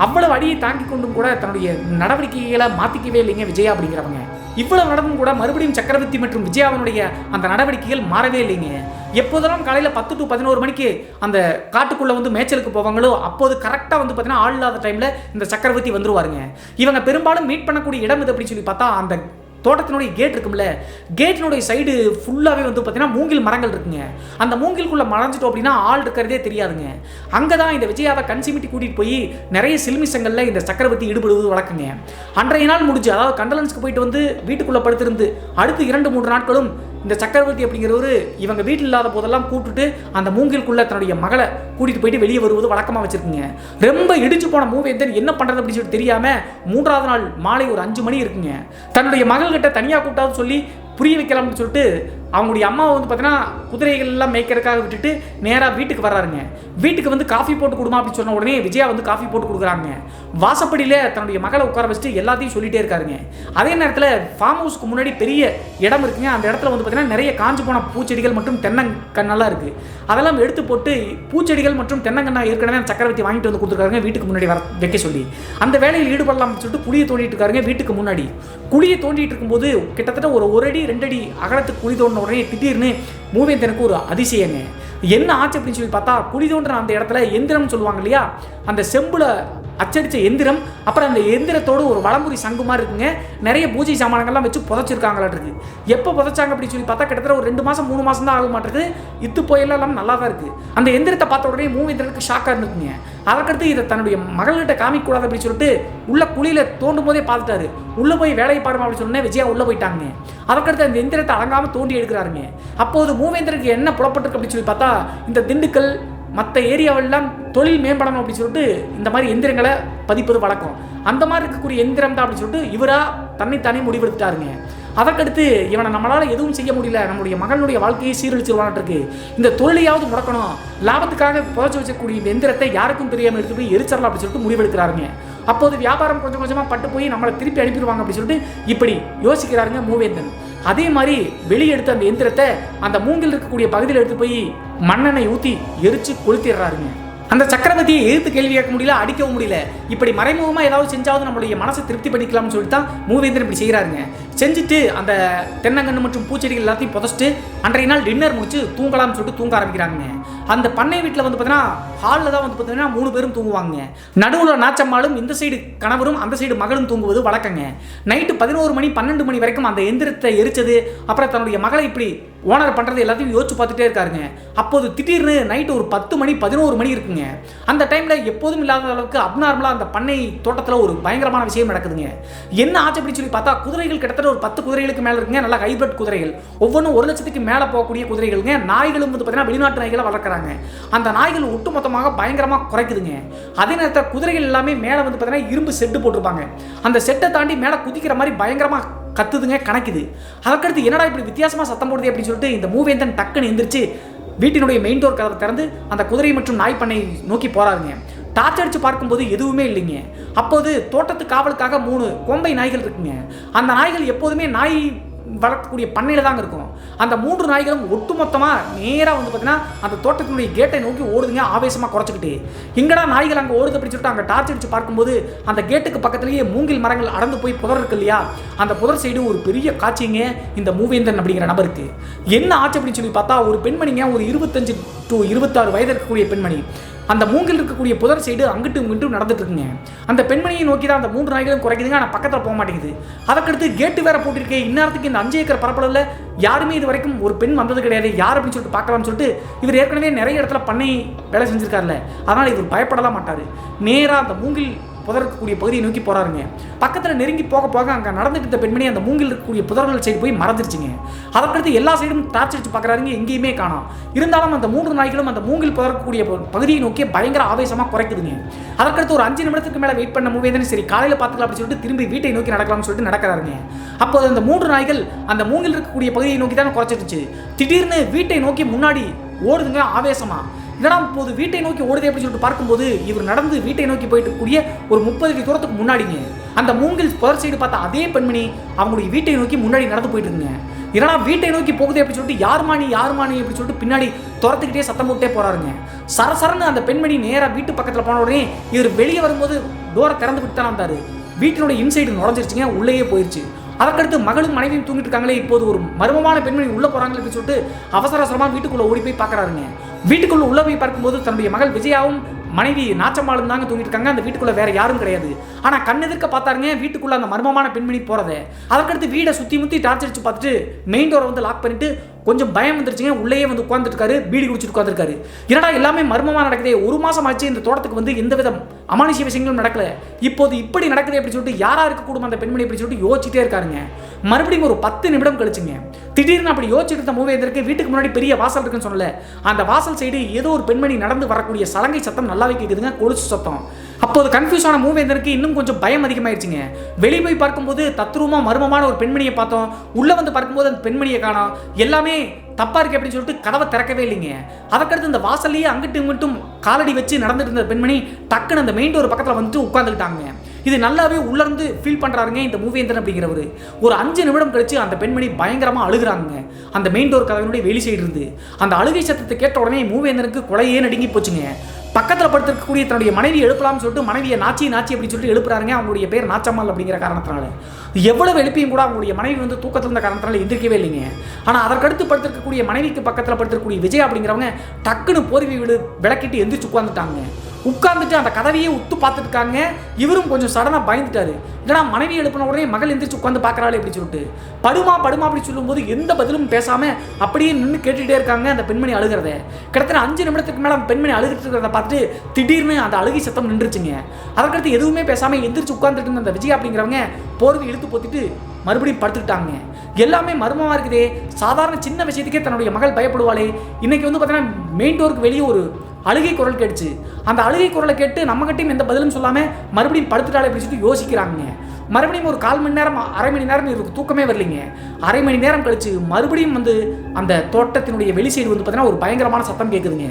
அவ்வளவு அடியை தாங்கி கொண்டும் கூட தன்னுடைய நடவடிக்கைகளை மாற்றிக்கவே இல்லைங்க விஜயா அப்படிங்கிறவங்க. இவ்வளவு நடந்தும் கூட மறுபடியும் சக்கரவர்த்தி மற்றும் விஜயாவினுடைய அந்த நடவடிக்கைகள் மாறவே இல்லைங்க. எப்போதெல்லாம் காலையில் 10 to 11 மணிக்கு அந்த காட்டுக்குள்ளே வந்து மேய்ச்சலுக்கு போவாங்களோ அப்போது கரெக்டாக வந்து பார்த்தீங்கன்னா ஆள் இல்லாத டைமில் இந்த சக்கரவர்த்தி வந்துருவாருங்க. இவங்க பெரும்பாலும் மீட் பண்ணக்கூடிய இடம் இது அப்படின்னு சொல்லி பார்த்தா அந்த தோட்டத்தினுடைய கேட் இருக்கும்ல, கேட்டினுடைய சைடு ஃபுல்லாகவே வந்து பார்த்தீங்கன்னா மூங்கில் மரங்கள் இருக்குங்க. அந்த மூங்கிலுக்குள்ளே மறைஞ்சிட்டோம் அப்படின்னா ஆள் இருக்கிறதே தெரியாதுங்க. அங்கே தான் இந்த விஜயாவை கன்சிமிட்டி கூட்டிகிட்டு போய் நிறைய சில்மிசங்களில் இந்த சக்கரவர்த்தி ஈடுபடுவது வழக்குங்க. அன்றைய நாள் முடிஞ்சு, அதாவது கண்டலன்ஸ்க்கு போயிட்டு வந்து வீட்டுக்குள்ளே படுத்திருந்து அடுத்து 2-3 நாட்களும் இந்த சக்கரவர்த்தி அப்படிங்கிறவர் இவங்க வீட்டில் இல்லாத போதெல்லாம் கூப்பிட்டுட்டு அந்த மூங்கிலுக்குள்ள தன்னுடைய மகளை கூட்டிகிட்டு போயிட்டு வெளியே வருவது வழக்கமாக வச்சிருக்குங்க. ரொம்ப இடிச்சு போன மூவேந்தன் என்ன பண்ணுறது அப்படின்னு சொல்லிட்டு தெரியாமல் 3ஆவது நாள் மாலை ஒரு 5 மணி இருக்குங்க, தன்னுடைய மகள்கிட்ட தனியாக கூப்பிட்டாவது சொல்லி புரிய வைக்கலாம்னு சொல்லிட்டு அவங்களுடைய அம்மாவை வந்து பார்த்தீங்கன்னா குதிரைகள் எல்லாம் மேய்க்கிறதுக்காக விட்டுட்டு நேராக வீட்டுக்கு வர்றாருங்க. வீட்டுக்கு வந்து காஃபி போட்டு கொடுமா அப்படின்னு சொன்ன உடனே விஜயா வந்து காஃபி போட்டு கொடுக்குறாங்க. வாசப்படியில் தன்னுடைய மகளை உட்கார வச்சுட்டு எல்லாத்தையும் சொல்லிட்டே இருக்காருங்க. அதே நேரத்தில் ஃபார்ம் ஹவுஸ்க்கு முன்னாடி பெரிய இடம் இருக்குங்க. அந்த இடத்துல வந்து பார்த்தீங்கன்னா நிறைய காஞ்சு போன பூச்செடிகள் மற்றும் தென்னங்கண்ணெல்லாம் இருக்குது. அதெல்லாம் எடுத்து போட்டு பூச்செடிகள் மற்றும் தென்னங்கண்ணா ஏற்கனவே சக்கரவர்த்தி வாங்கிட்டு வந்து கொடுத்துருக்காங்க வீட்டுக்கு முன்னாடி வைக்க சொல்லி. அந்த வேலையில் ஈடுபடலாம்னு சொல்லிட்டு குழியை தோண்டிட்டு இருக்காருங்க வீட்டுக்கு முன்னாடி. குழியை தோண்டிட்டு இருக்கும்போது கிட்டத்தட்ட ஒரு அடி 2 அடி அகலத்துக்கு குழி தோண்டின உடனே திடீர்னு மூவேந்தனுக்கு ஒரு அதிசயங்க. என்ன ஆச்சு அப்படின்னு சொல்லி பார்த்தா, குழி தோன்ற அந்த இடத்துல எந்திரம் சொல்லுவாங்க இல்லையா, அந்த செம்புல அச்சடித்த எந்திரம், அப்புறம் அந்த எந்திரத்தோடு ஒரு வளம்புரி சங்கு மாதிரி இருக்குங்க. நிறைய பூஜை சாமான்கள்லாம் வச்சு புதைச்சிருக்காங்களாட்டு. எப்போ புதைச்சாங்க அப்படின்னு சொல்லி பார்த்தா கிட்டத்தட்ட ஒரு 2 மாதம் 3 மாதம் தான் ஆக மாட்டேங்குது. இத்து போயெல்லாம் நல்லா தான் இருக்குது. அந்த எந்திரத்தை பார்த்த உடனே மூவேந்தனுக்கு ஷாக்காக இருந்துக்குங்க. அதற்கடுத்து இதை தன்னுடைய மகள்கிட்ட காமிக்கக்கூடாது அப்படின்னு சொல்லிட்டு உள்ள குழியில் தோண்டும் போதே பார்த்துட்டாரு. உள்ளே போய் வேலையை பாருமா அப்படின்னு சொன்னே விஜயா உள்ளே போயிட்டாங்க. அதற்கடுத்து அந்த எந்திரத்தை அடங்காமல் தோண்டி எடுக்கிறாருங்க. அப்போது மூவேந்தருக்கு என்ன புலப்பட்டிருக்கு அப்படின்னு சொல்லி பார்த்தா, இந்த திண்டுக்கல் மற்ற ஏரியாவெல்லாம் தொழில் மேம்படணும் அப்படின்னு சொல்லிட்டு இந்த மாதிரி எந்திரங்களை பதிப்பது வழக்கம். அந்த மாதிரி இருக்கக்கூடிய எந்திரம் தான் அப்படின்னு சொல்லிட்டு இவராக தன்னைத்தானே முடிவெடுத்துட்டாருங்க. அதற்கடுத்து இவனை நம்மளால் எதுவும் செய்ய முடியல, நம்முடைய மகளுடைய வாழ்க்கையை சீரழிச்சிருவான்ட்டு இருக்கு, இந்த தொழிலையாவது முடக்கணும், லாபத்துக்காக புதைச்சி வச்சக்கூடிய இந்த எந்திரத்தை யாருக்கும் தெரியாமல் எடுத்து போய் எரிச்சிடலாம் அப்படின்னு சொல்லிட்டு முடிவெடுக்கிறாருங்க. அப்போது வியாபாரம் கொஞ்சம் கொஞ்சமாக பட்டு போய் நம்மளை திருப்பி அனுப்பிடுவாங்க அப்படின்னு சொல்லிட்டு இப்படி யோசிக்கிறாருங்க மூவேந்தன். அதே மாதிரி வெளியே எடுத்த அந்த எந்திரத்தை அந்த மூங்கில் இருக்கக்கூடிய பகுதியில் எடுத்து போய் மண்ணெண்ணெய் ஊற்றி எரிச்சு கொளுத்திடுறாருங்க. அந்த சக்கரவர்த்தியை எதிர்த்து கேள்வி கேட்க முடியல, அடிக்கவும் முடியல. இப்படி மறைமுகமாக ஏதாவது செஞ்சாவது நம்மளுடைய மனசை திருப்தி பண்ணிக்கலாம்னு சொல்லிட்டு தான் மூவேந்தன் இப்படி செய்கிறாருங்க. செஞ்சுட்டு அந்த தென்னங்கன்று மற்றும் பூச்செடிகள் எல்லாத்தையும் புதைச்சிட்டு அன்றைய நாள் டின்னர் முடிச்சு தூங்கலாம்னு சொல்லிட்டு தூங்க ஆரம்பிக்கிறாங்க. அந்த பண்ணை வீட்டில் வந்து பார்த்தீங்கன்னா ஹாலில் தான் வந்து பார்த்தீங்கன்னா 3 பேரும் தூங்குவாங்க. நடுவில் நாச்சம்மாளும் இந்த சைடு கணவரும் அந்த சைடு மகளும் தூங்குவது வழக்கங்க. நைட்டு 11 மணி 12 மணி வரைக்கும் அந்த எந்திரத்தை எரிச்சது, அப்புறம் தன்னுடைய மகளை இப்படி ஓனர் பண்ணுறது எல்லாத்தையும் யோசிச்சு பார்த்துட்டே இருக்காருங்க. அப்போது திடீர்னு நைட்டு ஒரு 10 மணி 11 மணி இருக்குங்க. அந்த டைமில் எப்போதும் இல்லாத அளவுக்கு அப்நார்மலாக அந்த பண்ணை தோட்டத்தில் ஒரு பயங்கரமான விஷயம் நடக்குதுங்க. என்ன ஆச்சு அப்படின்னு சொல்லி பார்த்தா, குதிரைகள் கிட்டத்தட்ட ஒரு 10 குதிரைகளுக்கு மேலே இருக்குங்க. நல்லா ஹைபிரிட் குதிரைகள், ஒவ்வொன்றும் 1 லட்சத்துக்கு மேலே போகக்கூடிய குதிரைகளுங்க. நாய்களும் வந்து பார்த்தீங்கன்னா வெளிநாட்டு நாய்களை வளர்க்குறாங்க. அந்த நாய்கள் ஒட்டுமொத்தமாக பயங்கரமாக குறைக்குதுங்க. அதே நேரத்தில் குதிரைகள் எல்லாமே மேலே வந்து பார்த்தீங்கன்னா இரும்பு செட்டு போட்டிருப்பாங்க. அந்த செட்டை தாண்டி மேலே குதிக்கிற மாதிரி பயங்கரமாக கத்துதுங்க, கணக்குது. அதற்கடுத்து என்னடா இப்படி வித்தியாசமாக சத்தம் போடுது அப்படின்னு சொல்லிட்டு இந்த மூவேந்தன் டக்குன்னு எந்திரிச்சு வீட்டினுடைய மெயின் டோர் கதவை திறந்து அந்த குதிரை மற்றும் நாய் பண்ணை நோக்கி போறாருங்க. டார்ச் அடிச்சு பார்க்கும்போது எதுவுமே இல்லைங்க. அப்போது தோட்டத்து காவலுக்காக 3 கோம்பை நாய்கள் இருக்குங்க. அந்த நாய்கள் எப்போதுமே நாய் வளர்க்கக்கூடிய பண்ணையில் தாங்க இருக்கும். அந்த 3 நாய்களும் ஒட்டுமொத்தமாக நேராக வந்து பார்த்தீங்கன்னா அந்த தோட்டத்தினுடைய கேட்டை நோக்கி ஓடுதுங்க, ஆவேசமாக குறைச்சிக்கிட்டு. எங்கடா நாய்கள் அங்கே ஓடுது அப்படின்னு சொல்லிட்டு அங்கே டார்ச் அடிச்சு பார்க்கும்போது அந்த கேட்டுக்கு பக்கத்துலேயே மூங்கில் மரங்கள் அடர்ந்து போய் புதர் இருக்கு இல்லையா, அந்த புதர் சைடு ஒரு பெரிய காட்சிங்க இந்த மூவேந்தன் அப்படிங்கிற நபருக்கு. என்ன ஆச்சு அப்படின்னு சொல்லி பார்த்தா, ஒரு பெண்மணிங்க, ஒரு 25 to 26 வயது இருக்கக்கூடிய பெண்மணி அந்த மூங்கில் இருக்கக்கூடிய புதர் சைடு அங்கிட்டு இங்கிட்டு நடந்துட்டு இருக்குங்க. அந்த பெண்மணியை நோக்கி தான் அந்த 3 நாய்களும் குறைக்குதுங்க. ஆனால் பக்கத்தில் போக மாட்டேங்குது. அதற்கடுத்து கேட்டு வேற போட்டிருக்கேன். இந்நேரத்துக்கு இந்த 5 ஏக்கர் பரப்பளவில் யாருமே இது வரைக்கும் ஒரு பெண் வந்தது கிடையாது, யார் அப்படின்னு சொல்லிட்டு பார்க்கலாம்னு சொல்லிட்டு இவர் ஏற்கனவே நிறைய இடத்துல பண்ணை வேலை செஞ்சிருக்காருல்ல, அதனால் இவர் பயப்படலாம் மாட்டார். நேராக அந்த மூங்கில் புதர் இருக்கக்கூடிய பகுதியை நோக்கி போறாருங்க. பக்கத்தில் நெருங்கி போக போக அங்கே நடந்துட்டு இருந்த பெண்மணி அந்த மூங்கில் இருக்கக்கூடிய புதர்கள் சைடு போய் மறந்துருச்சுங்க. அதற்கடுத்து எல்லா சைடும் டார்ச் அடிச்சு பார்க்குறாருங்க, எங்கேயுமே காணோம். இருந்தாலும் அந்த 3 நாய்களும் அந்த மூங்கில் புதறக்கூடிய பகுதியை நோக்கி பயங்கர ஆவேசமாக குறைக்குதுங்க. அதற்கடுத்து ஒரு 5 நிமிடத்துக்கு மேலே வெயிட் பண்ண மூவேந்தன் சரி காலையில் பார்த்துக்கலாம் அப்படின்னு சொல்லிட்டு திரும்பி வீட்டை நோக்கி நடக்கலாம்னு சொல்லிட்டு நடக்கிறாருங்க. அப்போது அந்த 3 நாய்கள் அந்த மூங்கில் இருக்கக்கூடிய பகுதியை நோக்கி தான் குறைச்சிருச்சு. திடீர்னு வீட்டை நோக்கி முன்னாடி ஓடுதுங்க ஆவேசமா. என்னடா இப்போது வீட்டை நோக்கி ஓடுதே அப்படின்னு சொல்லிட்டு பார்க்கும்போது இவர் நடந்து வீட்டை நோக்கி போயிட்டு கூடிய ஒரு 30 அடி தூரத்துக்கு முன்னாடிங்க அந்த மூங்கில் புதர் சைடு பார்த்தா அதே பெண்மணி அவங்களுடைய வீட்டை நோக்கி முன்னாடி நடந்து போயிட்டு இருக்குங்க. ஏன்னா வீட்டை நோக்கி போகுது அப்படின்னு சொல்லிட்டு யாருமானி அப்படின்னு சொல்லிட்டு பின்னாடி துரத்துக்கிட்டே சத்தம் போட்டே போறாருங்க. சரசரன்னு அந்த பெண்மணி நேராக வீட்டு பக்கத்தில் போன உடனே இவர் வெளியே வரும்போது டோரை திறந்து விட்டு தான் வந்தாரு. வீட்டினுடைய இன்சைடு நுழைஞ்சிருச்சுங்க, உள்ளேயே போயிடுச்சு. அதற்கடுத்து மகளும் மனைவியும் தூங்கிட்டு இருக்காங்களே, இப்போது ஒரு மர்மமான பெண்மணி உள்ள போறாங்க அப்படின்னு சொல்லிட்டு அவசர அவசரமாக வீட்டுக்குள்ள ஓடி போய் பார்க்கறாருங்க. வீட்டுக்குள்ள உள்ள போய் பார்க்கும்போது தன்னுடைய மகள் விஜயாவும் மனைவி நாச்சம்மாளும் தாங்க தூங்கிட்டு இருக்காங்க. அந்த வீட்டுக்குள்ள வேற யாரும் கிடையாது. ஆனா கண்ணெதிர்க்க பார்த்தாருங்க வீட்டுக்குள்ள அந்த மர்மமான பெண்மணி போறதை. அதற்கடுத்து வீடை சுத்தி முத்தி டார்ச் அடிச்சு பார்த்துட்டு மெயின் டோரை வந்து லாக் பண்ணிட்டு கொஞ்சம் பயம் வந்துருச்சுங்க. உள்ளேயே வந்து உட்கார்ந்துட்டு இருக்காரு, பீடி குடிச்சிட்டு உட்காந்துருக்காரு. என்னடா எல்லாமே மர்மமா நடக்குது, 1 மாசம் ஆச்சு இந்த தோட்டத்துக்கு வந்து எந்த வித அமானுஷிய விஷயங்களும் நடக்கல, இப்போது இப்படி நடக்குது அப்படின்னு சொல்லிட்டு யாரா இருக்கக்கூடும் அந்த பெண்மணி அப்படின்னு சொல்லிட்டு யோசிச்சுட்டே இருக்காருங்க. மறுபடியும் ஒரு 10 நிமிடம் கழிச்சுங்க திடீர்னு அப்படி யோசிச்சுட்டு இருந்த மூவேந்தருக்கு வீட்டுக்கு முன்னாடி பெரிய வாசல் இருக்குன்னு சொன்னல, அந்த வாசல் சைடு ஏதோ ஒரு பெண்மணி நடந்து வரக்கூடிய சலங்கை சத்தம் நல்லாவே கேட்குதுங்க, கொலுசு சத்தம். அப்போது கன்ஃபியூஸ் ஆன மூவேந்தருக்கு இன்னும் கொஞ்சம் பயம் அதிகமாயிருச்சுங்க. வெளியே போய் பார்க்கும்போது தத்ரூபமா மர்மமான ஒரு பெண்மணியை பார்த்தோம். உள்ள வந்து பார்க்கும்போது அந்த பெண்மணியை காணோம். எல்லாமே தப்பா இருக்கு அப்படின்னு சொல்லிட்டு கதவை திறக்கவே இல்லைங்க. அதற்கடுத்து இந்த வாசல்லையே அங்கிட்டும் இங்கிட்டும் காலடி வச்சு நடந்துட்டு இருந்த பெண்மணி டக்குன்னு அந்த மெயின் டோர் பக்கத்தில் வந்துட்டு உட்காந்துக்கிட்டாங்க. இது நல்லாவே உள்ளிருந்து ஃபீல் பண்றாருங்க இந்த மூவேந்தன் அப்படிங்கிறவர். ஒரு 5 நிமிடம் கழிச்சு அந்த பெண்மணி பயங்கரமா அழுகுறாங்க. அந்த மெயின் டோர் கதவினுடைய வெளி சைடு இருந்து அந்த அழுகை சத்தத்தை கேட்ட உடனே மூவேந்தனுக்கு கொலையே நடுங்கி போச்சுங்க. பக்கத்தில் படுத்திருக்கக்கூடிய தன்னுடைய மனைவி எழுப்பலாம்னு சொல்லிட்டு மனைவியை நாச்சி அப்படின்னு சொல்லிட்டு எழுப்புறாருங்க. அவங்களுடைய பேர் நாச்சம்மாள் அப்படிங்கிற காரணத்தினால. எவ்வளவு எழுப்பியும் கூட அவங்களுடைய மனைவி வந்து தூக்கத்தில் இருந்த காரணத்தினால எந்திரிக்கவே இல்லைங்க. ஆனால் அதற்கடுத்து படுத்திருக்கக்கூடிய மனைவிக்கு பக்கத்தில் படுத்திருக்கக்கூடிய விஜயா அப்படிங்கிறவங்க டக்குன்னு போர்வை விளக்கிட்டு எந்திரிச்சு உட்காந்துட்டாங்க. உட்கார்ந்துட்டு அந்த கதவையே உத்து பார்த்துட்டு இருக்காங்க. இவரும் கொஞ்சம் சடனாக பயந்துட்டாரு. இல்லைனா மனைவி எழுப்பின உடனே மகள் எந்திரிச்சு உட்காந்து பார்க்குறாள் எப்படி சொல்லிட்டு படுமா அப்படி சொல்லும்போது எந்த பதிலும் பேசாமல் அப்படியே நின்று கேட்டுகிட்டே இருக்காங்க அந்த பெண்மணி அழுகிறத. கிட்டத்தட்ட 5 நிமிடத்துக்கு மேலே அந்த பெண்மணி அழுகிட்டு இருக்கிறத பார்த்துட்டு திடீர்னு அந்த அழுகை சத்தம் நின்றுச்சுங்க. அதற்கடுத்து எதுவுமே பேசாமல் எந்திரிச்சு உட்கார்ந்துட்டு இருந்த அந்த விஜயா அப்படிங்கிறவங்க போர்வை இழுத்து போத்திட்டு மறுபடியும் படுத்துக்கிட்டாங்க. எல்லாமே மர்மமாக இருக்குதே. சாதாரண சின்ன விஷயத்துக்கே தன்னுடைய மகள் பயப்படுவாளே. இன்னைக்கு வந்து பார்த்தீங்கன்னா மெயின் டோருக்கு வெளியே ஒரு அழுகை குரல் கேட்டுச்சு. அந்த அழுகை குரலை கேட்டு நம்மகிட்டையும் எந்த பதிலும் சொல்லாமல் மறுபடியும் படுத்துட்டாலே அப்படின்னு சொல்லிட்டு யோசிக்கிறாங்க. மறுபடியும் ஒரு 1/4 மணி நேரம் 1/2 மணி நேரம் இவருக்கு தூக்கமே வரலைங்க. 1/2 மணி நேரம் கழிச்சு மறுபடியும் வந்து அந்த தோட்டத்தினுடைய வெளி சைடு வந்து பார்த்தீங்கன்னா ஒரு பயங்கரமான சத்தம் கேட்குதுங்க.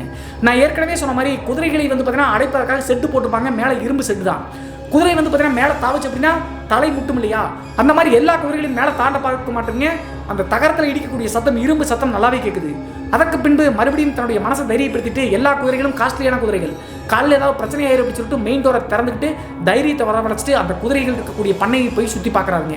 நான் ஏற்கனவே சொன்ன மாதிரி குதிரைகளை வந்து பார்த்தீங்கன்னா அடைப்பதற்காக செட்டு போட்டுப்பாங்க. மேலே இரும்பு செட்டு தான். குதிரை வந்து பார்த்தீங்கன்னா மேலே தாவச்சு அப்படின்னா தலை முட்டும் இல்லையா, அந்த மாதிரி எல்லா குதிரைகளையும் மேலே தாண்ட பார்க்க மாட்டேங்க. அந்த தகரத்தில் இடிக்கக்கூடிய சத்தம் இரும்பு சத்தம் நல்லாவே கேட்குது. அதற்கு பின்பு மறுபடியும் தன்னுடைய மனசை தைரியப்படுத்திட்டு எல்லா குதிரைகளும் காஸ்ட்லியான குதிரைகள், காலையில் ஏதாவது பிரச்சனை ஆயிரும் அப்படின்னு சொல்லிட்டு மெயின் டோரை திறந்துக்கிட்டு தைரியத்தை வரவழைச்சிட்டு அந்த குதிரைகள் இருக்கக்கூடிய பண்ணையை போய் சுற்றி பார்க்குறாங்க.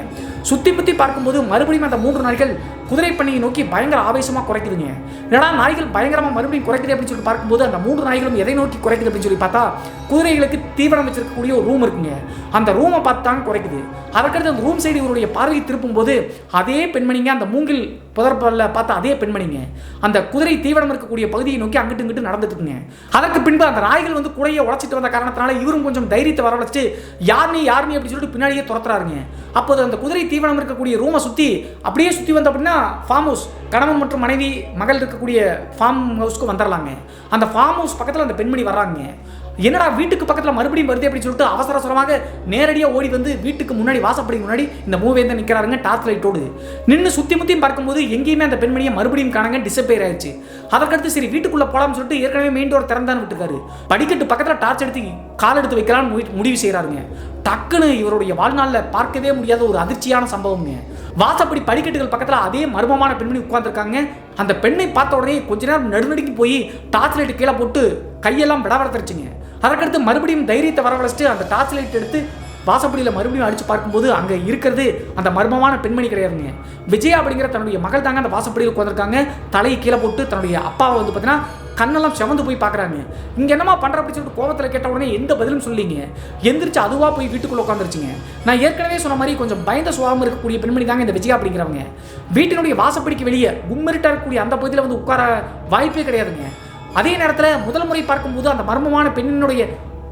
சுற்றி பார்க்கும்போது மறுபடியும் அந்த 3 நாய்கள் குதிரை பண்ணையை நோக்கி பயங்கர ஆவேசமாக குறைக்குதுங்க. ஏன்னா நாய்கள் பயங்கரமாக மறுபடியும் குறைக்குது அப்படின்னு சொல்லி பார்க்கும்போது அந்த 3 நாய்களும் எதை நோக்கி குறைக்குது அப்படின்னு சொல்லி பார்த்தா குதிரைகளுக்கு தீவனம் வச்சிருக்கக்கூடிய ஒரு ரூம் இருக்குங்க. அந்த ரூமை பார்த்து தான் குறைக்குது. அதற்கடுத்து அந்த ரூம் சைடு இவருடைய பார்வையை திருப்பும் போது அதே பெண்மணிங்க, அந்த மூங்கில் புதர்பல்ல பார்த்த அதே பெண்மணிங்க அந்த குதிரை தீவனம் இருக்கக்கூடிய பகுதியை நோக்கி அங்கிட்டு இங்கிட்டு நடந்துட்டுங்க. அதற்கு பின்பு அந்த நாய்கள் வந்து குடையை உழைச்சிட்டு வந்த காரணத்தினால இவரும் கொஞ்சம் தைரியத்தை வரவழைச்சிட்டு யார் நீ அப்படின்னு சொல்லிட்டு பின்னாடியே துரத்துறாருங்க. அப்போது அந்த குதிரை தீவனம் இருக்கக்கூடிய ரூமை அப்படியே சுற்றி வந்த அப்படின்னா ஃபார்ம் ஹவுஸ், கணவன் மற்றும் மனைவி மகள் இருக்கக்கூடிய ஃபார்ம் ஹவுஸ்க்கு வந்துடலாங்க. அந்த ஃபார்ம் ஹவுஸ் பக்கத்தில் அந்த பெண்மணி வர்றாங்க. என்னடா வீட்டுக்கு பக்கத்தில் மறுபடியும் வருது அப்படின்னு சொல்லிட்டு அவசரமாக நேரடியாக ஓடி வந்து வீட்டுக்கு முன்னாடி வாசப்படிக்கு முன்னாடி இந்த மூவேந்தன் நிற்கிறாருங்க. டார்ச் லைட்டோடு நின்று சுற்றி முற்றியும் பார்க்கும்போது எங்கேயுமே அந்த பெண்மணியை மறுபடியும் காணாங்க. டிசப்பேர் ஆயிடுச்சு. அதற்கடுத்து சரி வீட்டுக்குள்ளே போகலாம்னு சொல்லிட்டு ஏற்கனவே மெயின் டோர் திறந்தான்னு விட்டுருக்காரு. படிக்கட்டு பக்கத்தில் டார்ச் எடுத்து கால் எடுத்து வைக்கலாம்னு முடிவு செய்கிறாருங்க. டக்குன்னு இவருடைய வாழ்நாளில் பார்க்கவே முடியாத ஒரு அதிர்ச்சியான சம்பவங்க. வாசப்படி படிக்கட்டுகள் பக்கத்தில் அதே மர்மமான பெண்மணி உட்கார்ந்துருக்காங்க. அந்த பெண்ணை பார்த்த உடனே கொஞ்ச நேரம் நடுநடுக்கி போய் டார்ச் லைட்டு கீழே போட்டு கையெல்லாம் விடவரத்துருச்சுங்க. அதற்கடுத்து மறுபடியும் தைரியத்தை வரவழைச்சிட்டு அந்த டார்ச் லைட் எடுத்து வாசப்படியில் மறுபடியும் அடித்து பார்க்கும்போது அங்கே இருக்கிறது அந்த மர்மமான பெண்மணி கிடையாதுங்க. விஜயா அப்படிங்கிற தன்னுடைய மகள் தாங்க அந்த வாசப்படியில் உட்காந்துருக்காங்க. தலையை கீழே போட்டு தன்னுடைய அப்பாவை வந்து பார்த்தீங்கன்னா கண்ணெல்லாம் செவந்து போய் பார்க்குறாங்க. இங்கே என்னமா பண்ணுற அப்படின்னு சொல்லிட்டு கோபத்தில் கேட்ட உடனே எந்த பதிலும் சொல்லிங்க. எந்திரிச்சு அதுவாக போய் வீட்டுக்குள்ளே உட்காந்துருச்சுங்க. நான் ஏற்கனவே சொன்ன மாதிரி கொஞ்சம் பயந்த சுபாவம் இருக்கக்கூடிய பெண்மணி தாங்க இந்த விஜயா அப்படிங்கிறவங்க. வீட்டினுடைய வாசப்படிக்கு வெளியே கும்மரிட்டாக இருக்கக்கூடிய அந்த பகுதியில் வந்து உட்கார வாய்ப்பே கிடையாதுங்க. அதே நேரத்தில் முதல் முறை பார்க்கும்போது அந்த மர்மமான பெண்ணினுடைய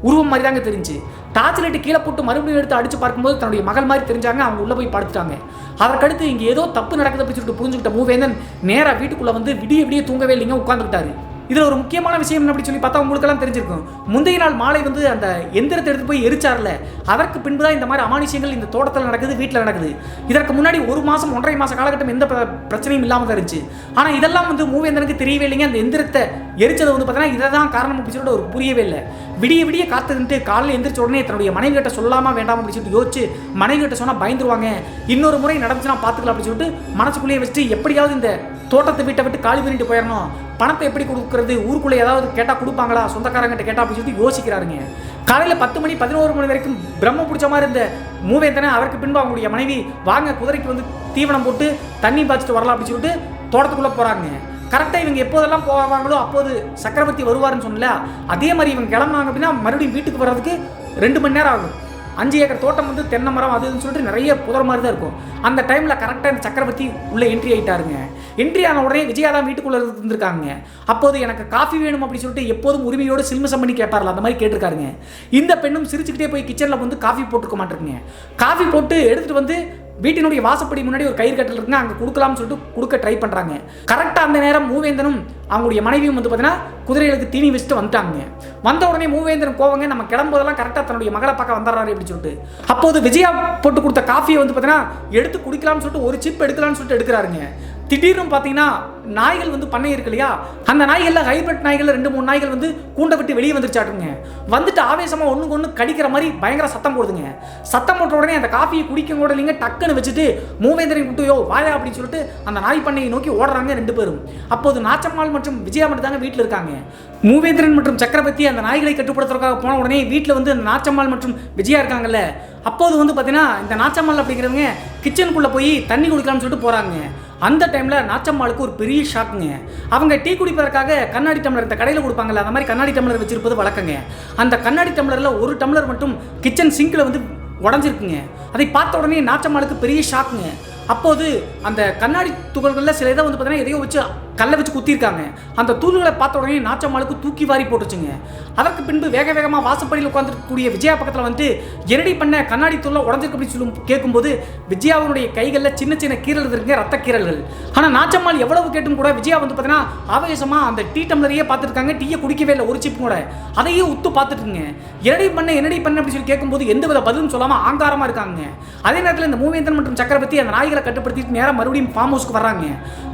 உருவம் மாதிரி தாங்க தெரிஞ்சு. டார்ச் லைட்டு கீழே போட்டு மறுபடியும் எடுத்து அடித்து பார்க்கும்போது தன்னுடைய மகள் மாதிரி தெரிஞ்சாங்க. அவங்க உள்ளே போய் படுத்துட்டாங்க. அதற்கடுத்து இங்கே ஏதோ தப்பு நடக்குது அப்படின்னு சொல்லிட்டு புரிஞ்சுக்கிட்ட மூவேந்தன் நேராக வீட்டுக்குள்ளே வந்து விடிய தூங்கவே இல்லைங்க, உட்காந்துக்கிட்டாரு. இதில் ஒரு முக்கியமான விஷயம் என்ன அப்படி சொல்லி பார்த்தா உங்களுக்கெல்லாம் தெரிஞ்சிருக்கும். முந்தைய நாள் மாலை வந்து அந்த எந்திரத்தை எடுத்து போய் எரிச்சார்ல, அதற்கு பின்பு தான் இந்த மாதிரி அமானுஷயங்கள் இந்த தோட்டத்தில் நடக்குது, வீட்டில் நடக்குது. இதற்கு முன்னாடி 1 மாதம் 1.5 மாத காலகட்டம் எந்த பிரச்சனையும் இல்லாமல் தான் இருந்துச்சு. ஆனால் இதெல்லாம் வந்து மூவேந்தனுக்கு தெரியவே இல்லைங்க. அந்த எந்திரத்தை எரிச்சதை வந்து பார்த்தீங்கன்னா இதை தான் காரணம் அப்படின்னு சொல்லிட்டு ஒரு புரியவே இல்லை. விடிய காத்துட்டு காலையில் எந்திரிச்ச உடனே தன்னுடைய மனைவி கிட்ட சொல்லாமா வேண்டாம் அப்படின்னு சொல்லிட்டு யோசிச்சு மனைவி கிட்ட சொன்னால் பயந்துருவாங்க, இன்னொரு முறை நடந்துச்சுன்னா பார்த்துக்கலாம் அப்படின்னு சொல்லிட்டு மனசுக்குள்ளேயே வச்சுட்டு எப்படியாவது இந்த தோட்டத்தை வீட்டை விட்டு காலி பண்ணிட்டு போயிடணும், பணத்தை எப்படி கொடுக்குறது, ஊருக்குள்ளே ஏதாவது கேட்டால் கொடுப்பாங்களா, சொந்தக்காரங்கிட்ட கேட்டா அப்படின்னு சொல்லிட்டு யோசிக்கிறாருங்க. காலையில் 10 மணி 11 மணி வரைக்கும் பிரம்ம பிடிச்ச மாதிரி இருந்த மூவேந்தனை அதற்கு பின்பு அவங்களுடைய மனைவி வாங்க குதிரைக்கு வந்து தீவனம் போட்டு தண்ணி பாய்ச்சிட்டு வரலாம் அப்படின்னு சொல்லிட்டு தோட்டத்துக்குள்ளே போகிறாங்க. கரெக்டாக இவங்க எப்போதெல்லாம் போவாங்களோ அப்போது சக்கரவர்த்தி வருவாருன்னு சொன்னல, அதே மாதிரி இவங்க கிளம்புனாங்க அப்படின்னா மறுபடியும் வீட்டுக்கு வர்றதுக்கு 2 மணி நேரம் ஆகும். 5 ஏக்கர் தோட்டம் வந்து தென்னை மரம் அதுன்னு சொல்லிட்டு நிறைய புதர் மாதிரி தான் இருக்கும். அந்த டைமில் கரெக்டாக இந்த சக்கரவர்த்தி உள்ளே என்ட்ரி ஆகிட்டாருங்க. என்ட்ரி ஆன உடனே விஜயா தான் வீட்டுக்குள்ளே இருந்திருக்காங்க. அப்போது எனக்கு காஃபி வேணும் அப்படின்னு சொல்லிட்டு எப்போதும் உரிமையோடு சில்மிசம் பண்ணி கேட்பார்ல, அந்த மாதிரி கேட்டிருக்காருங்க. இந்த பெண்ணும் சிரிச்சுக்கிட்டே போய் கிச்சனில் வந்து காஃபி போட்டுக்க மாட்டிருக்குங்க. காஃபி போட்டு எடுத்துகிட்டு வந்து வீட்டினுடைய வாசப்படி முன்னாடி ஒரு கயிறு கட்டல் இருக்குங்க, அங்கே கொடுக்கலாம்னு சொல்லிட்டு கொடுக்க ட்ரை பண்ணுறாங்க. கரெக்டாக அந்த நேரம் மூவேந்தனும் அவங்களுடைய மனைவியும் வந்து பார்த்தீங்கன்னா குதிரைகளுக்கு தீனி வச்சுட்டு வந்துட்டாங்க. வந்த உடனே மூவேந்தன் கோவங்க, நம்ம கிளம்புவதெல்லாம் கரெக்டாக தன்னுடைய மகளை பார்க்க வந்துடுறாரு அப்படின்னு சொல்லிட்டு அப்போது விஜயா போட்டு கொடுத்த காஃபியை வந்து பார்த்தீங்கன்னா எடுத்து குடிக்கலாம்னு சொல்லிட்டு ஒரு சிப் எடுக்கலாம்னு சொல்லிட்டு எடுக்கிறாருங்க. திடீர்னு பார்த்தீங்கன்னா நாய்கள் வந்து பண்ணை இருக்கு இல்லையா, அந்த நாய்களில் ஹைபிரிட் நாய்கள் 2-3 நாய்கள் வந்து கூண்டை விட்டு வெளியே வந்துருச்சாட்டுங்க. வந்துட்டு ஆவேசமாக ஒன்றுக்கு ஒன்று கடிக்கிற மாதிரி பயங்கர சத்தம் போடுதுங்க. சத்தம் போட்ட உடனே அந்த காஃபியை குடிக்க கூட இல்லைங்க, டக்குன்னு வச்சுட்டு மூவேந்தரை விட்டுயோ வாயா அப்படின்னு சொல்லிட்டு அந்த நாய் பண்ணையை நோக்கி ஓடுறாங்க 2 பேரும். அப்போது நாச்சம்மாள் மற்றும் விஜயா மட்டும் தாங்க வீட்டில் இருக்காங்க. மூவேந்திரன் மற்றும் சக்கரவர்த்தி அந்த நாய்களை கட்டுப்படுத்துறதுக்காக போன உடனே வீட்டில் வந்து நாச்சம்மாள் மற்றும் விஜயா இருக்காங்கல்ல, அப்போது வந்து பார்த்தீங்கன்னா இந்த நாச்சம்மாள் அப்படிங்கிறவங்க கிச்சனுக்குள்ளே போய் தண்ணி குடிக்கலாம்னு சொல்லிட்டு போகிறாங்க. அந்த டைமில் நாச்சம்மாளுக்கு ஒரு பெரிய ஷாக்குங்க. அவங்க டீ குடிப்பதற்காக கண்ணாடி டம்ளர் இந்த கடையில் கொடுப்பாங்கல்ல, அந்த மாதிரி கண்ணாடி டம்ளர் வச்சிருப்பது வழக்கங்க. அந்த கண்ணாடி டம்ளரில் ஒரு டம்ளர் மட்டும் கிச்சன் சிங்கில் வந்து உடஞ்சிருக்குங்க. அதை பார்த்த உடனே நாச்சம்மாளுக்கு பெரிய ஷாக்குங்க. அப்போது அந்த கண்ணாடி துகள்களில் சில இதை வந்து பார்த்தீங்கன்னா எதையோ வச்சு கல்லை வச்சு குத்திருக்காங்க. அந்த தூள்களை பார்த்த உடனே நாச்சம்மாளுக்கு தூக்கி வாரி போட்டுச்சுங்க. அதற்கு பின்பு வேக வேகமாக வாசப்படியில் உட்காந்துருக்கக்கூடிய விஜயா பக்கத்தில் வந்து என்னடி பண்ண கண்ணாடி தூள்ல உடஞ்சிருக்கு அப்படின்னு சொல்லி கேட்கும்போது விஜயாவுடைய கைகளில் சின்ன சின்ன கீரல் இருக்குங்க, ரத்த கீரல்கள். ஆனால் நாச்சம்மாள் எவ்வளவு கேட்டும் கூட விஜயா வந்து பார்த்தீங்கன்னா ஆவேசமாக அந்த டீ டம்ளரையே பார்த்துருக்காங்க, டீயை குடிக்கவே இல்லை ஒரு சிப் கூட, அதையே உத்து பார்த்துட்டுங்க. என்னடி பண்ண அப்படின்னு சொல்லி கேட்கும்போது எந்த வித பதிலும் சொல்லாமல் ஆங்காரமாக இருக்காங்க. அதே நேரத்தில் இந்த மூவேந்தன் மற்றும் சக்கரவர்த்தி அந்த நாய்களை கட்டுப்படுத்திட்டு நேரம் மறுபடியும் ஃபார்ம் ஹவுஸ்க்கு வர்றாங்க.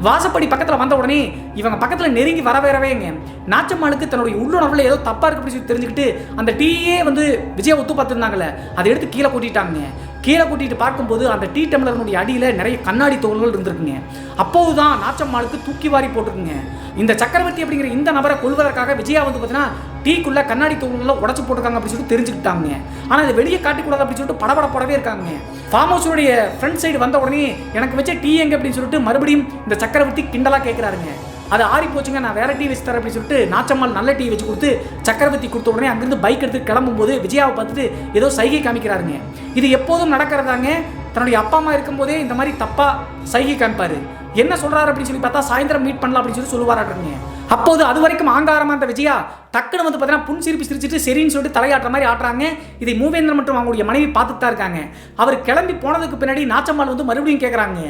வாசப்படி பக்கத்தில் வந்த உடனே இவங்க பக்கத்தில் நெருங்கி வரவேங்க நாச்சம்மாளுக்கு தன்னுடைய உள்ளுணர்வில் ஏதோ தப்பா இருக்கு அப்படின்னு தெரிஞ்சுக்கிட்டு அந்த டீயே வந்து விஜயா ஒத்து பார்த்துருந்தாங்கல்ல, அதை எடுத்து கீழே கூட்டிட்டாங்க. கீழே கூட்டிட்டு பார்க்கும்போது அந்த டீ டம்ளர்னுடைய அடியில் நிறைய கண்ணாடி துகள்கள் இருந்திருக்குங்க. அப்போதுதான் நாச்சம்மாளுக்கு தூக்கி வாரி போட்டிருக்குங்க. இந்த சக்கரவர்த்தி அப்படிங்கிற இந்த நபரை கொள்வதற்காக விஜயா வந்து பார்த்தீங்கன்னா டீக்குள்ள கண்ணாடி துகள்களை உடச்சு போட்டிருக்காங்க அப்படின்னு சொல்லிட்டு தெரிஞ்சுக்கிட்டாங்க. ஆனால் அதை வெளியே காட்டிக்கூடாது அப்படின்னு சொல்லிட்டு படபடப்படவே இருக்காங்க. ஃபார்ம் ஹவுஸுடைய ஃப்ரண்ட் சைடு வந்த உடனே எனக்கு வச்ச டீ எங்க அப்படின்னு சொல்லிட்டு மறுபடியும் இந்த சக்கரவர்த்தி கிண்டலா கேட்கிறாருங்க. அது ஆறி போச்சுங்க, நான் வேற டீ வச்சு தரேன் அப்படின்னு சொல்லிட்டு நாச்சம்மாள் நல்ல டீ வச்சு கொடுத்து சக்கரவர்த்தி கொடுத்த உடனே அங்கிருந்து பைக் எடுத்து கிளம்பும்போது விஜயாவை பார்த்துட்டு ஏதோ சைகை காமிக்கிறாருங்க. இது எப்போதும் நடக்கிறதாங்க. தன்னுடைய அப்பா அம்மா இருக்கும்போதே இந்த மாதிரி தப்பா சைகை காமிப்பாரு. என்ன சொல்றாரு அப்படின்னு சொல்லி பார்த்தா சாயந்தரம் மீட் பண்ணலாம் அப்படின்னு சொல்லி சொல்லுவாராட்டுங்க. அப்போது அது வரைக்கும் ஆங்காரமா அந்த விஜயா டக்குன்னு வந்து பார்த்தீங்கன்னா புன்சிரிப்பு சிரிச்சிட்டு சரின்னு சொல்லிட்டு தலையாட்டுற மாதிரி ஆட்டுறாங்க. இதை மூவேந்திரன் மற்றும் அவங்களுடைய மனைவி பார்த்துட்டு தான் இருக்காங்க. அவர் கிளம்பி போனதுக்கு பின்னாடி நாச்சம்மாள் வந்து மறுபடியும் கேட்குறாங்க,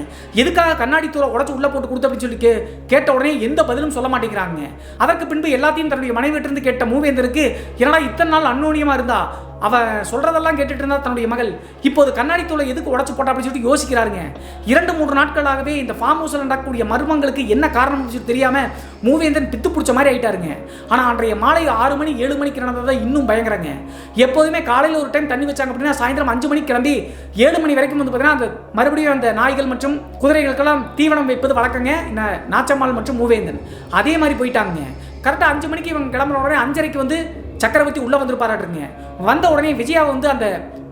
எதுக்காக கண்ணாடி தூளை உடச்சு உள்ள போட்டு கொடுத்து அப்படின்னு சொல்லி கேட்ட உடனே எந்த பதிலும் சொல்ல மாட்டேங்கிறாங்க. அதற்கு பின்பு எல்லாத்தையும் தன்னுடைய மனைவிட்டிருந்து கேட்ட மூவேந்தருக்கு என்னடா இத்தனை நாள் அன்னோனியமா இருந்தா அவ சொல்றதெல்லாம் கேட்டுட்டு இருந்தா தன்னுடைய மகள் இப்போது கண்ணாடி தூளை எதுக்கு உடச்சு போட்டா அப்படின்னு சொல்லிட்டு யோசிக்கிறாருங்க. 2-3 நாட்களாகவே இந்த ஃபார்ம் ஹவுஸ்ல நடக்கக்கூடிய மர்மங்களுக்கு என்ன காரணம் தெரியாம மூவேந்தன் பித்து பிடிச்ச மாதிரி ஆயிட்டாருங்க. ஆனா அன்றைய மாலை 6 மணி 7 மணிக்கு நடந்ததான் இன்னும் பயங்கரங்க. எப்போதுமே காலையில் ஒரு டைம் தண்ணி வச்சாங்க அப்படின்னா சாயந்தரம் 5 மணிக்கு கிளம்பி 7 மணி வரைக்கும் வந்து பார்த்தீங்கன்னா அந்த மறுபடியும் அந்த நாய்கள் மற்றும் குதிரைகளுக்கெல்லாம் தீவனம் வைப்பது வழக்கங்க இந்த நாச்சம்மாள் மற்றும் மூவேந்தன். அதே மாதிரி போயிட்டாங்க. கரெக்டாக 5 மணிக்கு இவங்க கிளம்புற உடனே 5:30க்கு வந்து சக்கரவர்த்தி உள்ள வந்துருப்பாராட்டுங்க. வந்த உடனே விஜயாவை வந்து அந்த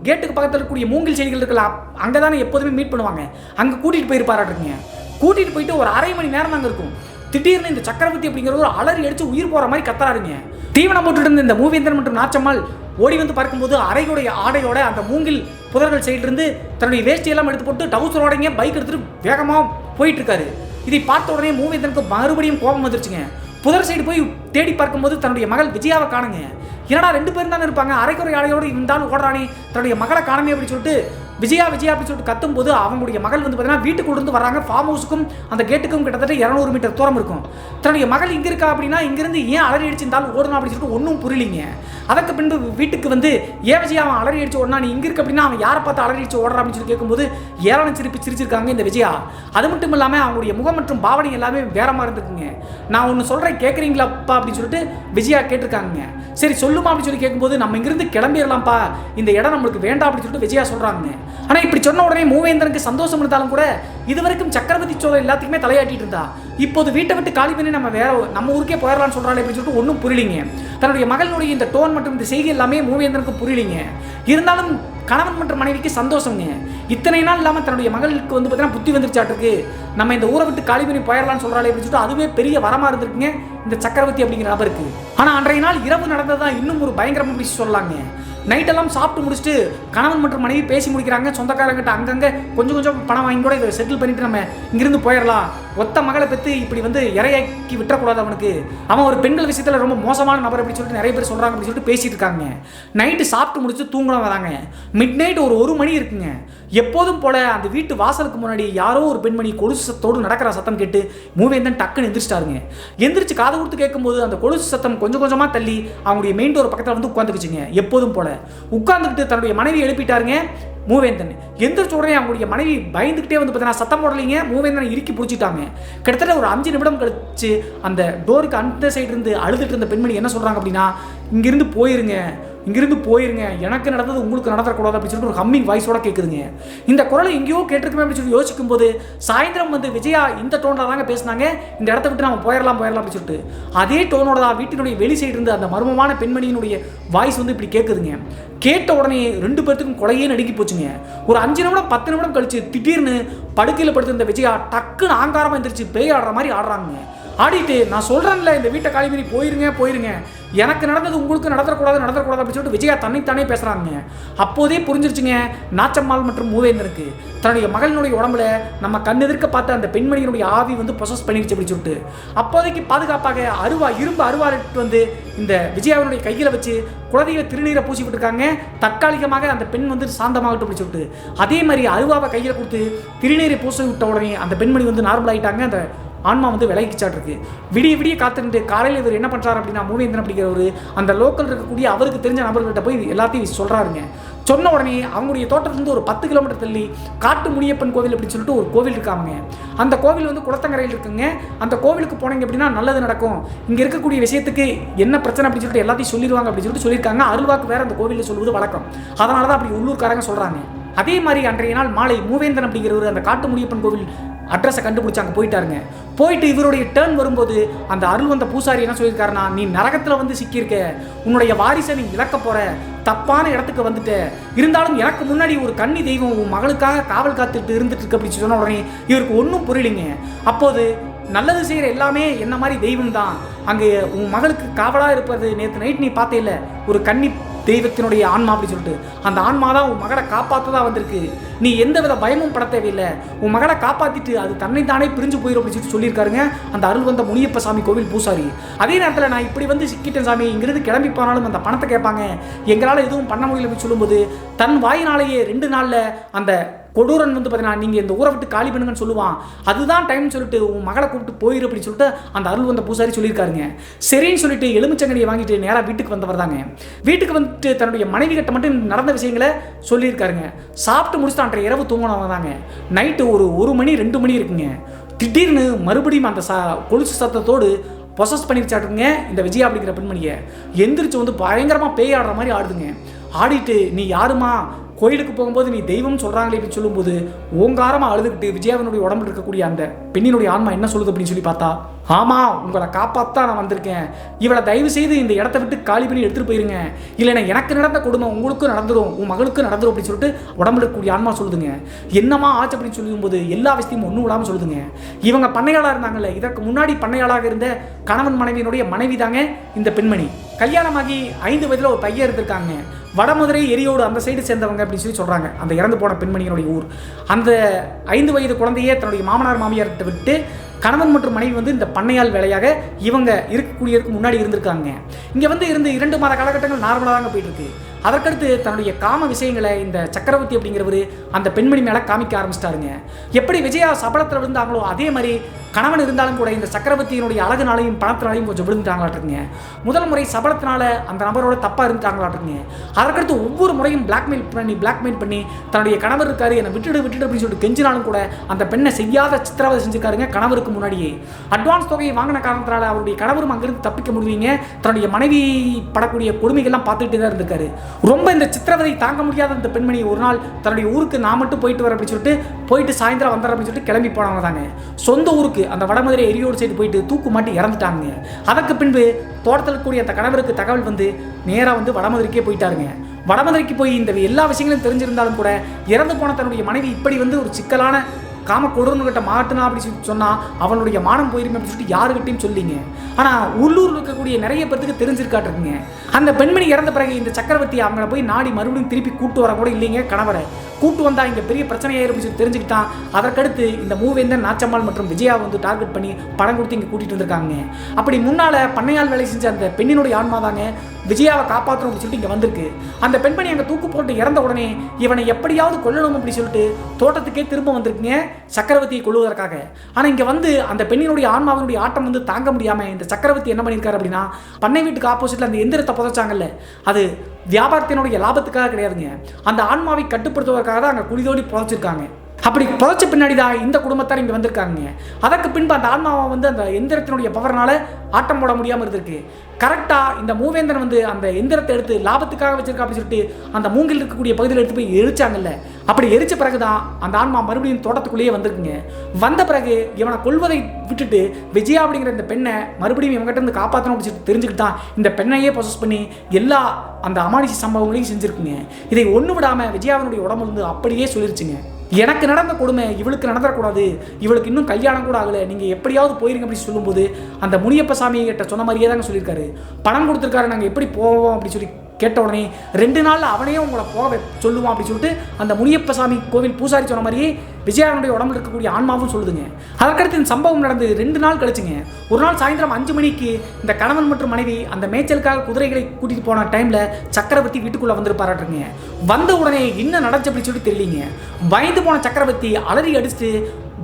கேட்டுக்கு பக்கத்தில் இருக்கக்கூடிய மூங்கில் செடிகள் இருக்கலாம், அங்கே தானே எப்போதுமே மீட் பண்ணுவாங்க, அங்கே கூட்டிகிட்டு போயிருப்பாராட்டுங்க. கூட்டிகிட்டு போயிட்டு ஒரு அரை மணி நேரம் அங்கே இருக்கும். திடீர்னு இந்த சக்கரவர்த்தி அப்படிங்கிற ஒரு அலறி அடிச்சு உயிர் போகிற மாதிரி கத்துறாருங்க. தீவனம் போட்டுட்டு இருந்த இந்த மூவேந்தன் மற்றும் நாச்சம்மாள் ஓடி வந்து பார்க்கும்போது அறையுடைய ஆடையோட அந்த மூங்கில் புதர்கள் சைட்லேருந்து தன்னுடைய வேஷ்டியெல்லாம் எடுத்து போட்டு டவுசரோடைங்க பைக் எடுத்துட்டு வேகமாக போயிட்டு இருக்காரு. இதை பார்த்த உடனே மூவேந்தனுக்கு மறுபடியும் கோபம் வந்துருச்சுங்க. புதர் சைடு போய் தேடி பார்க்கும்போது தன்னுடைய மகள் விஜயாவை காணுங்க. என்னடா 2 பேரும் தானே இருப்பாங்க, அரைக்குறை ஆடையோடு இருந்தாலும் ஓடுறானே, தன்னுடைய மகளை காணமே அப்படின்னு சொல்லிட்டு விஜயா அப்படின்னு சொல்லிட்டு கத்தும்போது அவங்களுடைய மகள் வந்து பார்த்தீங்கன்னா வீட்டுக்குள்ள இருந்து வராங்க. ஃபார்ம் ஹவுஸுக்கும் அந்த கேட்டுக்கும் கிட்டத்தட்ட 200 மீட்டர் தூரம் இருக்கும். தன்னுடைய மகள் இங்கே இருக்கா அப்படின்னா இங்கிருந்து ஏன் அலறி அடிச்சு இருந்தாலும் ஓடணும் அப்படின்னு சொல்லிட்டு ஒன்றும் புரியலிங்க. அதற்கு பின்பு வீட்டுக்கு வந்து ஏன் விஜயா அவன் அலறி அடிச்சு ஓடனா, நீ இங்கே இருக்கு அப்படின்னா அவன் யாரை பார்த்து அலறி அடிச்சு ஓடுறா அப்படின்னு சொல்லி கேட்கும்போது ஏராள சிரிச்சிருக்காங்க இந்த விஜயா. அது மட்டும் இல்லாமல் அவங்களுடைய முகம் மற்றும் பாவனை எல்லாமே வேற மாதிரி இருந்துக்குங்க. நான் ஒன்று சொல்கிறேன் கேட்குறீங்களாப்பா அப்படின்னு சொல்லிட்டு விஜயா கேட்டிருக்காங்க. சரி சொல்லுமா அப்படின்னு சொல்லி கேட்கும்போது நம்ம இங்கிருந்து கிளம்பிடலாம்ப்பா, இந்த இடம் நம்மளுக்கு வேண்டாம் அப்படின்னு சொல்லிட்டு விஜயா சொல்கிறாங்க. ஆனால் இப்படி சொன்ன உடனே மூவேந்தனுக்கு சந்தோஷம் இருந்தாலும் கூட இதுவரைக்கும் சக்கரவர்த்தி சோழர் எல்லாத்துக்குமே தலையாட்டிட்டு இருந்தா, இப்போது வீட்டை விட்டு காலி பண்ணி நம்ம ஊருக்கே போயிடலாம்னு சொல்கிறாள் அப்படின்னு சொல்லிட்டு ஒன்றும் புரியலிங்க. தன்னுடைய மகளுடைய இந்த டோன் மற்றும் இந்த செய்தி எல்லாமே மூவேந்தனுக்கு புரியலிங்க. இருந்தாலும் கணவன் மற்றும் மனைவிக்கு சந்தோஷங்க. இத்தனை நாள் இல்லாமல் தன்னுடைய மகளுக்கு வந்து பார்த்தீங்கன்னா புத்தி வந்துருச்சாட்டுருக்கு, நம்ம இந்த ஊரை விட்டு காலி பண்ணி போயிடலாம்னு சொல்கிறாள் அப்படின்னு சொல்லிட்டு அதுவே பெரிய வரமாக இருந்திருக்குங்க இந்த சக்கரவர்த்தி அப்படிங்கிற நபருக்கு. ஆனால் அன்றைய நாள் இரவு நடந்ததான் இன்னும் ஒரு பயங்கரமாக பேசி சொல்லலாங்க. நைட்டெல்லாம் சாப்பிட்டு முடிச்சுட்டு கணவன் மற்றும் மனைவி பேசி முடிக்கிறாங்க. சொந்தக்காரங்கிட்ட அங்கங்கே கொஞ்சம் பணம் வாங்கி கூட இதை செட்டில் பண்ணிட்டு நம்ம இங்கிருந்து போயிடலாம், ஒத்த மகளை பெற்று இப்படி வந்து இறையாக்கி விட்டுறக்கூடாது, அவனுக்கு அவன் ஒரு பெண்கள் விஷயத்தில் ரொம்ப மோசமான நபர் அப்படின்னு சொல்லிட்டு நிறைய பேர் சொல்கிறாங்க அப்படின்னு சொல்லிட்டு பேசிட்டு இருக்காங்க. நைட்டு சாப்பிட்டு முடிச்சு தூங்கலாம் வராங்க. மிட் நைட் ஒரு 1 மணி இருக்குங்க. எப்போதும் போல அந்த வீட்டு வாசலுக்கு முன்னாடி யாரோ ஒரு பெண்மணி கொலுசு சத்தோடு நடக்கிற சத்தம் கேட்டு மூவேந்தன் டக்குன்னு எந்திரிச்சிட்டாருங்க. எந்திரிச்சு காது கொடுத்து கேட்கும்போது அந்த கொலுசு சத்தம் கொஞ்சம் கொஞ்சமாக தள்ளி அவங்களுடைய மெயின் டோர் பக்கத்தில் வந்து உட்காந்துக்குச்சுங்க. எப்போதும் போல உட்காந்துக்கிட்டு தன்னுடைய மனைவி எழுப்பிட்டாருங்க மூவேந்தன். எந்திரிச்ச உடனே அவங்களுடைய மனைவி பயந்துக்கிட்டே வந்து பார்த்தீங்கன்னா சத்தம் போடலைங்க. மூவேந்தனை இறுக்கி பிடிச்சிட்டாங்க. கிட்டத்தட்ட ஒரு 5 நிமிடம் கழிச்சு அந்த டோருக்கு அந்த சைடு இருந்து அழுதுட்டு இருந்த பெண்மணி என்ன சொல்கிறாங்க அப்படின்னா, இங்கிருந்து போயிருங்க, எனக்கு நடந்தது உங்களுக்கு நடத்தக்கூடாது அப்படின்னு சொல்லிட்டு ஒரு ஹம்மிங் வாய்ஸோட கேட்குதுங்க. இந்த குரலை எங்கேயோ கேட்டிருக்குமே அப்படின்னு சொல்லி யோசிக்கும் போது சாயந்தரம் வந்து விஜயா இந்த டோனில் தாங்க பேசினாங்க, இந்த இடத்த விட்டு நம்ம போயிடலாம் அப்படின்னு சொல்லிட்டு அதே டோனோட தான் வீட்டினுடைய வெளி சைடு இருந்து அந்த மர்மமான பெண்மணியினுடைய வாய்ஸ் வந்து இப்படி கேட்குதுங்க. கேட்ட உடனே 2 பேர்த்துக்கும் கொலையே நடுங்கி போச்சுங்க. ஒரு 5 நிமிடம் 10 நிமிடம் கழிச்சு திடீர்னு படுக்கையில் படுத்திருந்த விஜயா டக்குன்னு ஆங்காரமாக எந்திரிச்சு பேய் ஆடுற மாதிரி ஆடுறாங்க. ஆடிட்டு நான் சொல்கிறேன்ல இந்த வீட்டை காலி பண்ணி போயிருங்க, எனக்கு நடந்தது உங்களுக்கு நடத்தக்கூடாது அப்படின்னு சொல்லிட்டு விஜயா தன்னைத்தானே பேசுகிறாங்க. அப்போதே புரிஞ்சிருச்சுங்க நாச்சம்மாள் மற்றும் மூவேந்தனுக்கு தன்னுடைய மகளினுடைய உடம்புல நம்ம கண்ணெதிர்க்க பார்த்த அந்த பெண்மணியினுடைய ஆவி வந்து பொசஸ் பண்ணிடுச்சு அப்படின்னு சொல்லிட்டு அப்போதைக்கு பாதுகாப்பாக இரும்பு அருவாட்டு வந்து இந்த விஜயாவினுடைய கையில் வச்சு குலதெய்வ திருநீரை பூசி விட்டுருக்காங்க. தற்காலிகமாக அந்த பெண் வந்து சாந்தமாகட்டும் அப்படின்னு சொல்லிட்டு அதே மாதிரி அருவாவை கையில் கொடுத்து திருநீரை பூச விட்ட உடனே அந்த பெண்மணி வந்து நார்மல் ஆகிட்டாங்க. அந்த ஆன்மா வந்து விலகிச்சாட்டு விடிய காத்துட்டு காலையில் இவர் என்ன பண்ணுறாரு அப்படின்னா மூவேந்தன் அப்படிங்கிறவர் அந்த லோக்கல் இருக்கக்கூடிய அவருக்கு தெரிஞ்ச நபர்கள்ட்ட போய் எல்லாத்தையும் சொல்கிறாருங்க. சொன்ன உடனே அவங்களுடைய தோட்டத்திலிருந்து ஒரு 10 கிலோமீட்டர் தள்ளி காட்டு முனியப்பன் கோவில் அப்படின்னு சொல்லிட்டு ஒரு கோவில் இருக்காங்க. அந்த கோவில் வந்து குளத்தங்கரையில் இருக்குங்க. அந்த கோவிலுக்கு போனீங்க அப்படின்னா நல்லது நடக்கும், இங்கே இருக்கக்கூடிய விஷயத்துக்கு என்ன பிரச்சனை அப்படின்னு சொல்லிட்டு எல்லாத்தையும் சொல்லிடுவாங்க அப்படின்னு சொல்லிட்டு சொல்லியிருக்காங்க. அருள்வாக்கு வேற அந்த கோவிலில் சொல்வது வழக்கம். அதனால தான் அப்படி உள்ளூர்காரங்க சொல்கிறாங்க. அதே மாதிரி அன்றைய நாள் மாலை மூவேந்தன் அப்படிங்கிறவர் அந்த காட்டு முனியப்பன் கோவில் அட்ரஸை கண்டுபிடிச்சி அங்கே போயிட்டு இவருடைய டேர்ன் வரும்போது அந்த அருள் வந்த பூசாரி என்ன சொல்லியிருக்காருன்னா, நீ நரகத்தில் வந்து சிக்கியிருக்க, உன்னுடைய வாரிசை நீ இழக்க போற, தப்பான இடத்துக்கு வந்துட்ட, இருந்தாலும் எனக்கு முன்னாடி ஒரு கன்னி தெய்வம் உன் மகளுக்காக காவல் காத்துட்டு இருந்துட்டு இருக்கு அப்படின்னு சொன்ன உடனே இவருக்கு ஒன்றும் புரியலைங்க. அப்போது நல்லது செய்கிற எல்லாமே என்ன மாதிரி தெய்வம் தான், அங்கே உன் மகளுக்கு காவலாக இருப்பது நேற்று நைட் நீ பார்த்தே இல்லை ஒரு கன்னி தெய்வத்தினுடைய ஆன்மா அப்படி சொல்லிட்டு அந்த ஆன்மா தான் உன் மகளை காப்பாற்றதா வந்திருக்கு, நீ எந்த வித பயமும் பட தேவையில்லை, உன் மகளை காப்பாற்றிட்டு அது தன்னைத்தானே பிரிஞ்சு போயிடும் அப்படின்னு சொல்லியிருக்காருங்க அந்த அருள் வந்த முனியப்ப சாமி கோவில் பூசாரி. அதே நேரத்தில் நான் இப்படி வந்து சிக்கிட்டேன் சாமி, இங்கிருந்து கிளம்பி போனாலும் அந்த பணத்தை கேட்பாங்க, எங்களால் எதுவும் பண்ண முடியல அப்படின்னு சொல்லும்போது தன் வாயினாலேயே 2 நாளில் அந்த கொடூரன் வந்து பார்த்தீங்கன்னா நீங்கள் இந்த ஊரை விட்டு காலி பண்ணுங்கன்னு சொல்லுவான், அதுதான் டைம் சொல்லிட்டு உன் மகளை கூப்பிட்டு போயிரு அப்படின்னு சொல்லிட்டு அந்த அருள் வந்த பூசாரி சொல்லியிருக்காருங்க. சரின்னு சொல்லிட்டு எலுமிச்சங்கடியை வாங்கிட்டு நேராக வீட்டுக்கு வந்தவர் தாங்க. வீட்டுக்கு வந்துட்டு தன்னுடைய மனைவி கிட்ட மட்டும் நடந்த விஷயங்களை சொல்லியிருக்காருங்க. சாப்பிட்டு முடிச்சுட்டு அன்றைய இரவு தூங்கினவங்க தாங்க. நைட்டு ஒரு 1 மணி 2 மணி இருக்குங்க. திடீர்னு மறுபடியும் அந்த கொலுசு சத்தத்தோடு பொசஸ் பண்ணிருச்சாட்டுங்க இந்த விஜயா அப்படிங்கிற பெண்மணியை. எந்திரிச்சு வந்து பயங்கரமாக பேய் ஆடுற மாதிரி ஆடுதுங்க. ஆடிட்டு நீ யாருமா, கோயிலுக்கு போகும்போது நீ தெய்வம் சொல்கிறாங்களே அப்படின்னு சொல்லும்போது ஓங்காரமாக அழுதுகிட்டு விஜயாவினுடைய உடம்புல இருக்கக்கூடிய அந்த பெண்ணினுடைய ஆன்மா என்ன சொல்லுது அப்படின்னு சொல்லி பார்த்தா, ஆமாம் உங்களை காப்பாற்ற நான் வந்திருக்கேன், இவளை தயவு செய்து இந்த இடத்த விட்டு காலி பண்ணி எடுத்துகிட்டு போயிருங்க, இல்லைன்னா எனக்கு நடந்த கொடுமை உங்களுக்கும் நடந்துடும், உன் மகளுக்கும் நடந்துடும் அப்படின்னு சொல்லிட்டு உடம்புல இருக்கக்கூடிய ஆன்மா சொல்லுதுங்க. என்னமா ஆச்சு அப்படின்னு சொல்லும்போது எல்லா விஷயத்தையும் ஒன்றும் விடாமல் சொல்லுதுங்க. இவங்க பண்ணையாளாக இருந்தாங்கல்ல, இதற்கு முன்னாடி பண்ணையாளாக இருந்த கணவன் மனைவியினுடைய மனைவி தாங்க இந்த பெண்மணி. கல்யாணமாகி 5 வயதில் ஒரு பையன் இருந்திருக்காங்க. வடமதுரை எரியோடு அந்த சைடு சேர்ந்தவங்க அப்படின்னு சொல்லி சொல்கிறாங்க அந்த இறந்து போன பெண்மணியினுடைய ஊர். அந்த 5 வயது குழந்தையே தன்னுடைய மாமனார் மாமியார்கிட்ட விட்டு கணவன் மற்றும் மனைவி வந்து இந்த பண்ணையால் வேலையாக இவங்க இருக்கக்கூடியதுக்கு முன்னாடி இருந்திருக்காங்க. இங்கே வந்து இருந்து 2 மாத காலகட்டங்கள் நார்மலாக தாங்க போயிட்டு இருக்கு. அதற்கடுத்து தன்னுடைய காம விஷயங்களை இந்த சக்கரவர்த்தி அப்படிங்கிறவர் அந்த பெண்மணி மேலே காமிக்க ஆரம்பிச்சிட்டாருங்க. எப்படி விஜயா சபலத்தில் விழுந்தாங்களோ அதே மாதிரி கணவன் இருந்தாலும் கூட இந்த சக்கரவர்த்தியினுடைய அழகுனாலையும் பணத்தினாலையும் கொஞ்சம் விழுந்துட்டாங்களாட்டுங்க. முதல் முறை சபலத்தினால அந்த நபரோட தப்பாக இருந்துட்டாங்களாட்டுங்க. அதற்கடுத்து ஒவ்வொரு முறையும் பிளாக்மெயில் பண்ணி தன்னுடைய கணவர் இருக்காரு என்னை விட்டுடு அப்படின்னு சொல்லிட்டு கெஞ்சினாலும் கூட அந்த பெண்ணை செய்யாத சித்திரவதை செஞ்சிருக்காருங்க. கணவருக்கு முன்னாடியே அட்வான்ஸ் தொகையை வாங்கின காரணத்தினால அவருடைய கணவரும் அங்கிருந்து தப்பிக்க முடியுங்க. தன்னுடைய மனைவி படக்கூடிய கொடுமைகள்லாம் பார்த்துக்கிட்டே தான் இருந்திருக்காரு. ரொம்ப இந்த சித்திரவதை தாங்க முடியாத இந்த பெண்மணி ஒரு நாள் தன்னுடைய ஊருக்கு நான் மட்டும் போயிட்டு வர அப்படின்னு சொல்லிட்டு போயிட்டு சாயந்தரம் வந்துடுற அப்படின்னு சொல்லிட்டு கிளம்பி போனவங்க தாங்க. சொந்த ஊருக்கு அந்த வடமதுரை எரியோடு சைடு போயிட்டு தூக்கு மாட்டி இறந்துட்டாங்க. அதற்கு பின்பு தோட்டத்தில் கூடிய அந்த கணவருக்கு தகவல் வந்து நேராக வந்து வடமதுரைக்கே போயிட்டாருங்க. வடமதுரைக்கு போய் இந்த எல்லா விஷயங்களும் தெரிஞ்சிருந்தாலும் கூட இறந்து போன தன்னுடைய மனைவி இப்படி வந்து ஒரு சிக்கலான காம கொடுன்னுகிட்ட மாட்டுனா அப்படின்னு சொன்னால் அவனுடைய மானம் போயிருமே அப்படின்னு சொல்லிட்டு யாருக்கிட்டையும் சொல்லிங்க. ஆனால் உள்ளூரில் இருக்கக்கூடிய நிறைய பேருக்கு தெரிஞ்சிருக்காட்டுருக்குங்க. அந்த பெண்மணி இறந்த பிறகு இந்த சக்கரவர்த்தி அவங்கள போய் நாடி மறுபடியும் திருப்பி கூட்டு வர கூட இல்லைங்க. கணவரை கூட்டு வந்தால் இங்கே பெரிய பிரச்சனையாக அப்படின்னு சொல்லி தெரிஞ்சுக்கிட்டான். அதற்கடுத்து இந்த மூவேந்தன் நாச்சம்மாள் மற்றும் விஜயா வந்து டார்கெட் பண்ணி பணம் கொடுத்து இங்கே கூட்டிகிட்டு வந்திருக்காங்க. அப்படி முன்னால் பண்ணையால் வேலை செஞ்ச அந்த பெண்ணினுடைய ஆன்மா தாங்க விஜயாவை காப்பாற்றணும் அப்படின்னு சொல்லிட்டு இங்கே வந்திருக்கு. அந்த பெண்மணி அங்கே தூக்கு போட்டு இறந்த உடனே இவனை எப்படியாவது கொல்லணும் அப்படின்னு சொல்லிட்டு தோட்டத்துக்கே திரும்ப வந்திருக்குங்க சக்கரவர்த்தியை கொள்வதற்காக. ஆனால் இங்கே வந்து அந்த பெண்ணினுடைய ஆன்மாவினுடைய ஆட்டம் வந்து தாங்க முடியாமல் இந்த சக்கரவர்த்தி என்ன பண்ணியிருக்காரு அப்படின்னா, பண்ணை வீட்டுக்கு ஆப்போசிட்டில் அந்த எந்திரத்தை புதைச்சாங்கல்ல, அது வியாபாரத்தினுடைய லாபத்துக்காக கிடையாதுங்க, அந்த ஆன்மாவை கட்டுப்படுத்துவதற்காக தான் அங்கே குடிதோடி புதைச்சிருக்காங்க. அப்படி புதைச்ச பின்னாடி தான் இந்த குடும்பத்தார் இங்கே வந்திருக்காங்க. அதற்கு பின்பு அந்த ஆன்மாவை வந்து அந்த எந்திரத்தினுடைய பவர்னால ஆட்டம் போட முடியாமல் இருந்திருக்கு. கரெக்டாக இந்த மூவேந்தன் வந்து அந்த எந்திரத்தை எடுத்து லாபத்துக்காக வச்சிருக்கா அப்படின்னு சொல்லிட்டு அந்த மூங்கில் இருக்கக்கூடிய பகுதியில் எடுத்து போய் எரிச்சாங்கல்ல, அப்படி எரிச்ச பிறகு தான் அந்த ஆன்மா மறுபடியும் தோட்டத்துக்குள்ளேயே வந்திருக்குங்க. வந்த பிறகு இவனை கொல்வதை விட்டுட்டு விஜயா அப்படிங்கிற இந்த பெண்ணை மறுபடியும் இவங்ககிட்ட இருந்து காப்பாற்றணும் அப்படின்னு சொல்லிட்டு தெரிஞ்சுக்கிட்டு தான் இந்த பெண்ணையே ப்ரொசஸ் பண்ணி எல்லா அந்த அமானுஷ சம்பவங்களையும் செஞ்சுருக்குங்க. இதை ஒன்று விடாமல் விஜயாவினுடைய உடம்பு வந்து அப்படியே சொல்லிருச்சுங்க, எனக்கு நடந்த கொடுமை இவளுக்கு நடந்துடக்கூடாது, இவளுக்கு இன்னும் கல்யாணம் கூட ஆகலை, நீங்கள் எப்படியாவது போயிருங்க அப்படின்னு சொல்லும்போது அந்த முனியப்ப சாமி கிட்ட சொன்ன மாதிரியே தாங்க சொல்லியிருக்காரு. பணம் கொடுத்துருக்காரு, நாங்கள் எப்படி போவோம் அப்படின்னு சொல்லி கேட்ட உடனே 2 நாளில் அவனையே உங்களை போக சொல்லுவான் அப்படின்னு சொல்லிட்டு அந்த முனியப்ப சாமி கோவில் பூசாரி சொன்ன மாதிரியே விஜயாவுடைய உடம்புல இருக்கக்கூடிய ஆன்மாவும் சொல்லுதுங்க. அதற்கடுத்து இந்த சம்பவம் நடந்து 2 நாள் கழிச்சுங்க. ஒரு நாள் சாயந்தரம் 5 மணிக்கு இந்த கணவன் மற்றும் மனைவி அந்த மேய்ச்சலுக்காக குதிரைகளை கூட்டிகிட்டு போன டைமில் சக்கரவர்த்தி வீட்டுக்குள்ளே வந்திருப்பாராட்டுங்க. வந்த உடனே என்ன நடந்துச்சு அப்படின்னு சொல்லிட்டு தெரியலீங்க. பயந்து போன சக்கரவர்த்தி அலறி அடிச்சுட்டு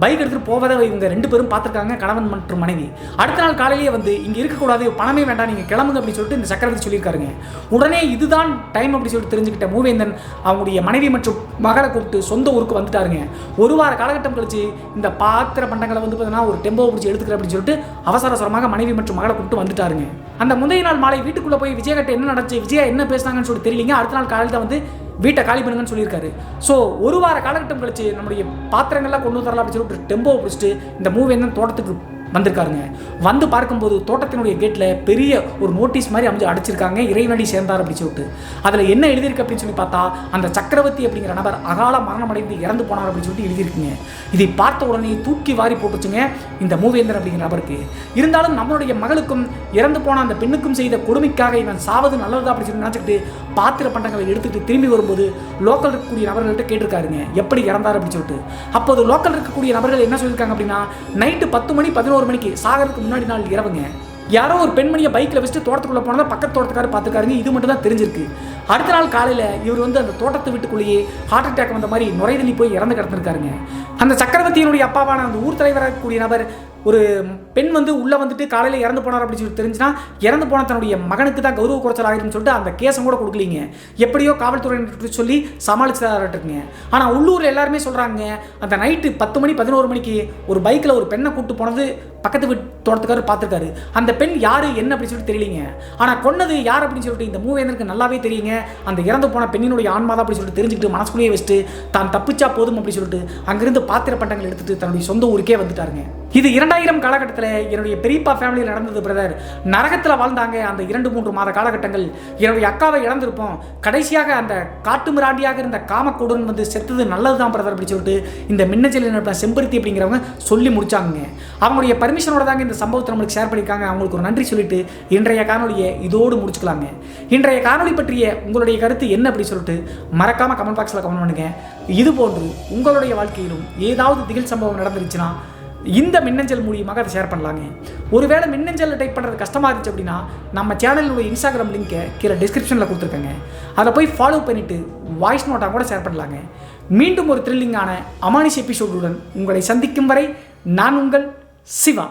பைக் எடுத்துகிட்டு போவதை இவங்க 2 பேரும் பார்த்துருக்காங்க, கணவன் மற்றும் மனைவி. அடுத்த நாள் காலையிலேயே வந்து இங்கே இருக்கக்கூடாது, பணமே வேண்டாம், நீங்கள் கிளம்புங்க அப்படின்னு சொல்லிட்டு இந்த சக்கரவர்த்தி சொல்லியிருக்காருங்க. உடனே இதுதான் டைம் அப்படின்னு சொல்லிட்டு தெரிஞ்சுக்கிட்ட மூவேந்தன் அவங்களுடைய மனைவி மற்றும் மகளை கூப்பிட்டு சொந்த ஊருக்கு வந்துட்டாருங்க. 1 வார காலகட்டம் கழிச்சு இந்த பாத்திர பண்டங்களை வந்து பார்த்தீங்கன்னா ஒரு டெம்போ பிடிச்சி எடுத்துக்கிறேன் அப்படின்னு சொல்லிட்டு அவசர அவசரமாக மனைவி மற்றும் மகளை கூப்பிட்டு வந்துட்டாருங்க. அந்த முந்தைய நாள் மாலை வீட்டுக்குள்ளே போய் விஜயகிட்ட என்ன நடந்துச்சு, விஜயா என்ன பேசினாங்கன்னு சொல்லிட்டு தெரியலீங்க. அடுத்த நாள் காலையில் தான் வந்து வீட்டை காலி பண்ணுங்கன்னு சொல்லியிருக்காரு. ஸோ 1 வார காலகட்டம் கழிச்சு நம்முடைய பாத்திரங்கள்லாம் கொண்டு வரலாம் அப்படின்னு சொல்லிட்டு டெம்போ பிடிச்சிட்டு இந்த மூவேந்தன் தோட்டத்துக்கு வந்திருக்காருங்க. வந்து பார்க்கும்போது தோட்டத்தினுடைய கேட்டில் பெரிய ஒரு நோட்டீஸ் மாதிரி அமைஞ்சு அடிச்சிருக்காங்க, இறைவனடி சேர்ந்தார் அப்படின்னு சொல்லிட்டு. அதில் என்ன எழுதியிருக்கு அப்படின்னு சொல்லி பார்த்தா, அந்த சக்கரவர்த்தி அப்படிங்கிற நபர் அகால மரணம் அடைந்து இறந்து போனார் அப்படின்னு சொல்லிட்டு எழுதியிருக்குங்க. இதை பார்த்த உடனே தூக்கி வாரி போட்டுச்சுங்க இந்த மூவேந்தன் அப்படிங்கிற நபருக்கு. இருந்தாலும் நம்மளுடைய மகளுக்கும் இறந்து போன அந்த பெண்ணுக்கும் செய்த கொடுமைக்காக இவன் சாவது நல்லதா அப்படின்னு சொல்லி நினச்சிக்கிட்டு பாத்திர பண்டங்களை எடுத்துகிட்டு திரும்பி வரும்போது லோக்கல் இருக்கக்கூடிய நபர்கள்ட்ட கேட்டிருக்காருங்க எப்படி இறந்தார் அப்படின்னு சொல்லிட்டு. அப்போது லோக்கல் இருக்கக்கூடிய நபர்கள் என்ன சொல்லியிருக்காங்க அப்படின்னா, நைட்டு 10 மணி 11 மணிக்கு சாகருக்கு முன்னாடி நாள் இரவுங்க யாரோ ஒரு பெண்மணியை பைக்கில் வச்சுட்டு தோட்டத்துக்குள்ளே போனதை பக்கத்து தோட்டத்துக்காரர் பார்த்துருக்காருங்க. இது மட்டும் தான் தெரிஞ்சிருக்கு. அடுத்த நாள் காலையில் இவர் வந்து அந்த தோட்டத்து வீட்டுக்குள்ளேயே ஹார்ட் அட்டாக் வந்த மாதிரி நுரைதள்ளி போய் இறந்து கிடந்திருக்காருங்க. அந்த சக்கரவர்த்தியினுடைய அப்பாவான அந்த ஊர் தலைவராக கூடிய நபர் ஒரு பெண் வந்து உள்ளே வந்துட்டு காலையில் இறந்து போனார் அப்படின்னு சொல்லி தெரிஞ்சுன்னா இறந்து போன தன்னுடைய மகனுக்கு தான் கௌரவ குறைச்சல் ஆகிருன்னு சொல்லிட்டு அந்த கேஸும் கூட கொடுக்கலீங்க. எப்படியோ காவல்துறையினர் சொல்லி சமாளிச்சுருக்குங்க. ஆனால் உள்ளூரில் எல்லாருமே சொல்கிறாங்க, அந்த நைட்டு 10 மணி 11 மணிக்கு ஒரு பைக்கில் ஒரு பெண்ணை கூப்பிட்டு போனது பக்கத்து வீட்டு தோட்டத்துக்காரர் பார்த்துருக்காரு. அந்த பெண் யார் என்ன அப்படின்னு சொல்லிட்டு தெரியலீங்க. ஆனால் கொன்னது யார் அப்படின்னு சொல்லிட்டு இந்த மூவேந்தனுக்கு நல்லாவே தெரியுங்க. அந்த இறந்து போன பெண்ணினுடைய ஆன்மா தான் அப்படின்னு சொல்லிட்டு தெரிஞ்சுக்கிட்டு மனசுக்குள்ளேயே வச்சுட்டு தான் தப்பிச்சா போதும் அப்படின்னு சொல்லிட்டு அங்கிருந்து பாத்திர பண்டங்கள் எடுத்துட்டு தன்னுடைய சொந்த ஊருக்கே வந்துட்டாருங்க. இது 2000 காலகட்டத்தில் என்னுடைய பெரியப்பா ஃபேமிலியில் நடந்தது பிரதர். நரகத்தில் வாழ்ந்தாங்க அந்த 2-3 மாத காலகட்டங்கள். என்னுடைய அக்காவை இழந்திருப்போம். கடைசியாக அந்த காட்டு மிராண்டியாக இருந்த காமக்கூடன் வந்து செத்தது நல்லது தான் பிரதர் அப்படின்னு சொல்லிட்டு இந்த மின்னஞ்சல் செம்பருத்தி அப்படிங்கிறவங்க சொல்லி முடிச்சாங்க. அவங்களுடைய பர்மிஷனோட தாங்க இந்த சம்பவத்தை நம்மளுக்கு ஷேர் பண்ணியிருக்காங்க. அவங்களுக்கு ஒரு நன்றி சொல்லிட்டு இன்றைய காணொலியை இதோடு முடிச்சுக்கலாங்க. இன்றைய காணொலி பற்றிய உங்களுடைய கருத்து என்ன அப்படி சொல்லிட்டு மறக்காமல் கமெண்ட் பாக்ஸில் கமெண்ட் பண்ணுங்க. இது போன்று உங்களுடைய வாழ்க்கையிலும் ஏதாவது திகில் சம்பவம் நடந்துருச்சுன்னா இந்த மின்னஞ்சல் மூலியமாக அதை ஷேர் பண்ணலாங்க. ஒருவேளை மின்னஞ்சல் டைப் பண்ணுறது கஷ்டமாக இருந்துச்சு அப்படின்னா நம்ம சேனலுடைய இன்ஸ்டாகிராம் லிங்கை கீழே டிஸ்கிரிப்ஷனில் கொடுத்துருக்கேங்க. அதை போய் ஃபாலோ பண்ணிவிட்டு வாய்ஸ் நோட்டாக கூட ஷேர் பண்ணலாங்க. மீண்டும் ஒரு த்ரில்லிங்கான அமானுஷ எபிசோடுடன் உங்களை சந்திக்கும் வரை நான் உங்கள் சிவா.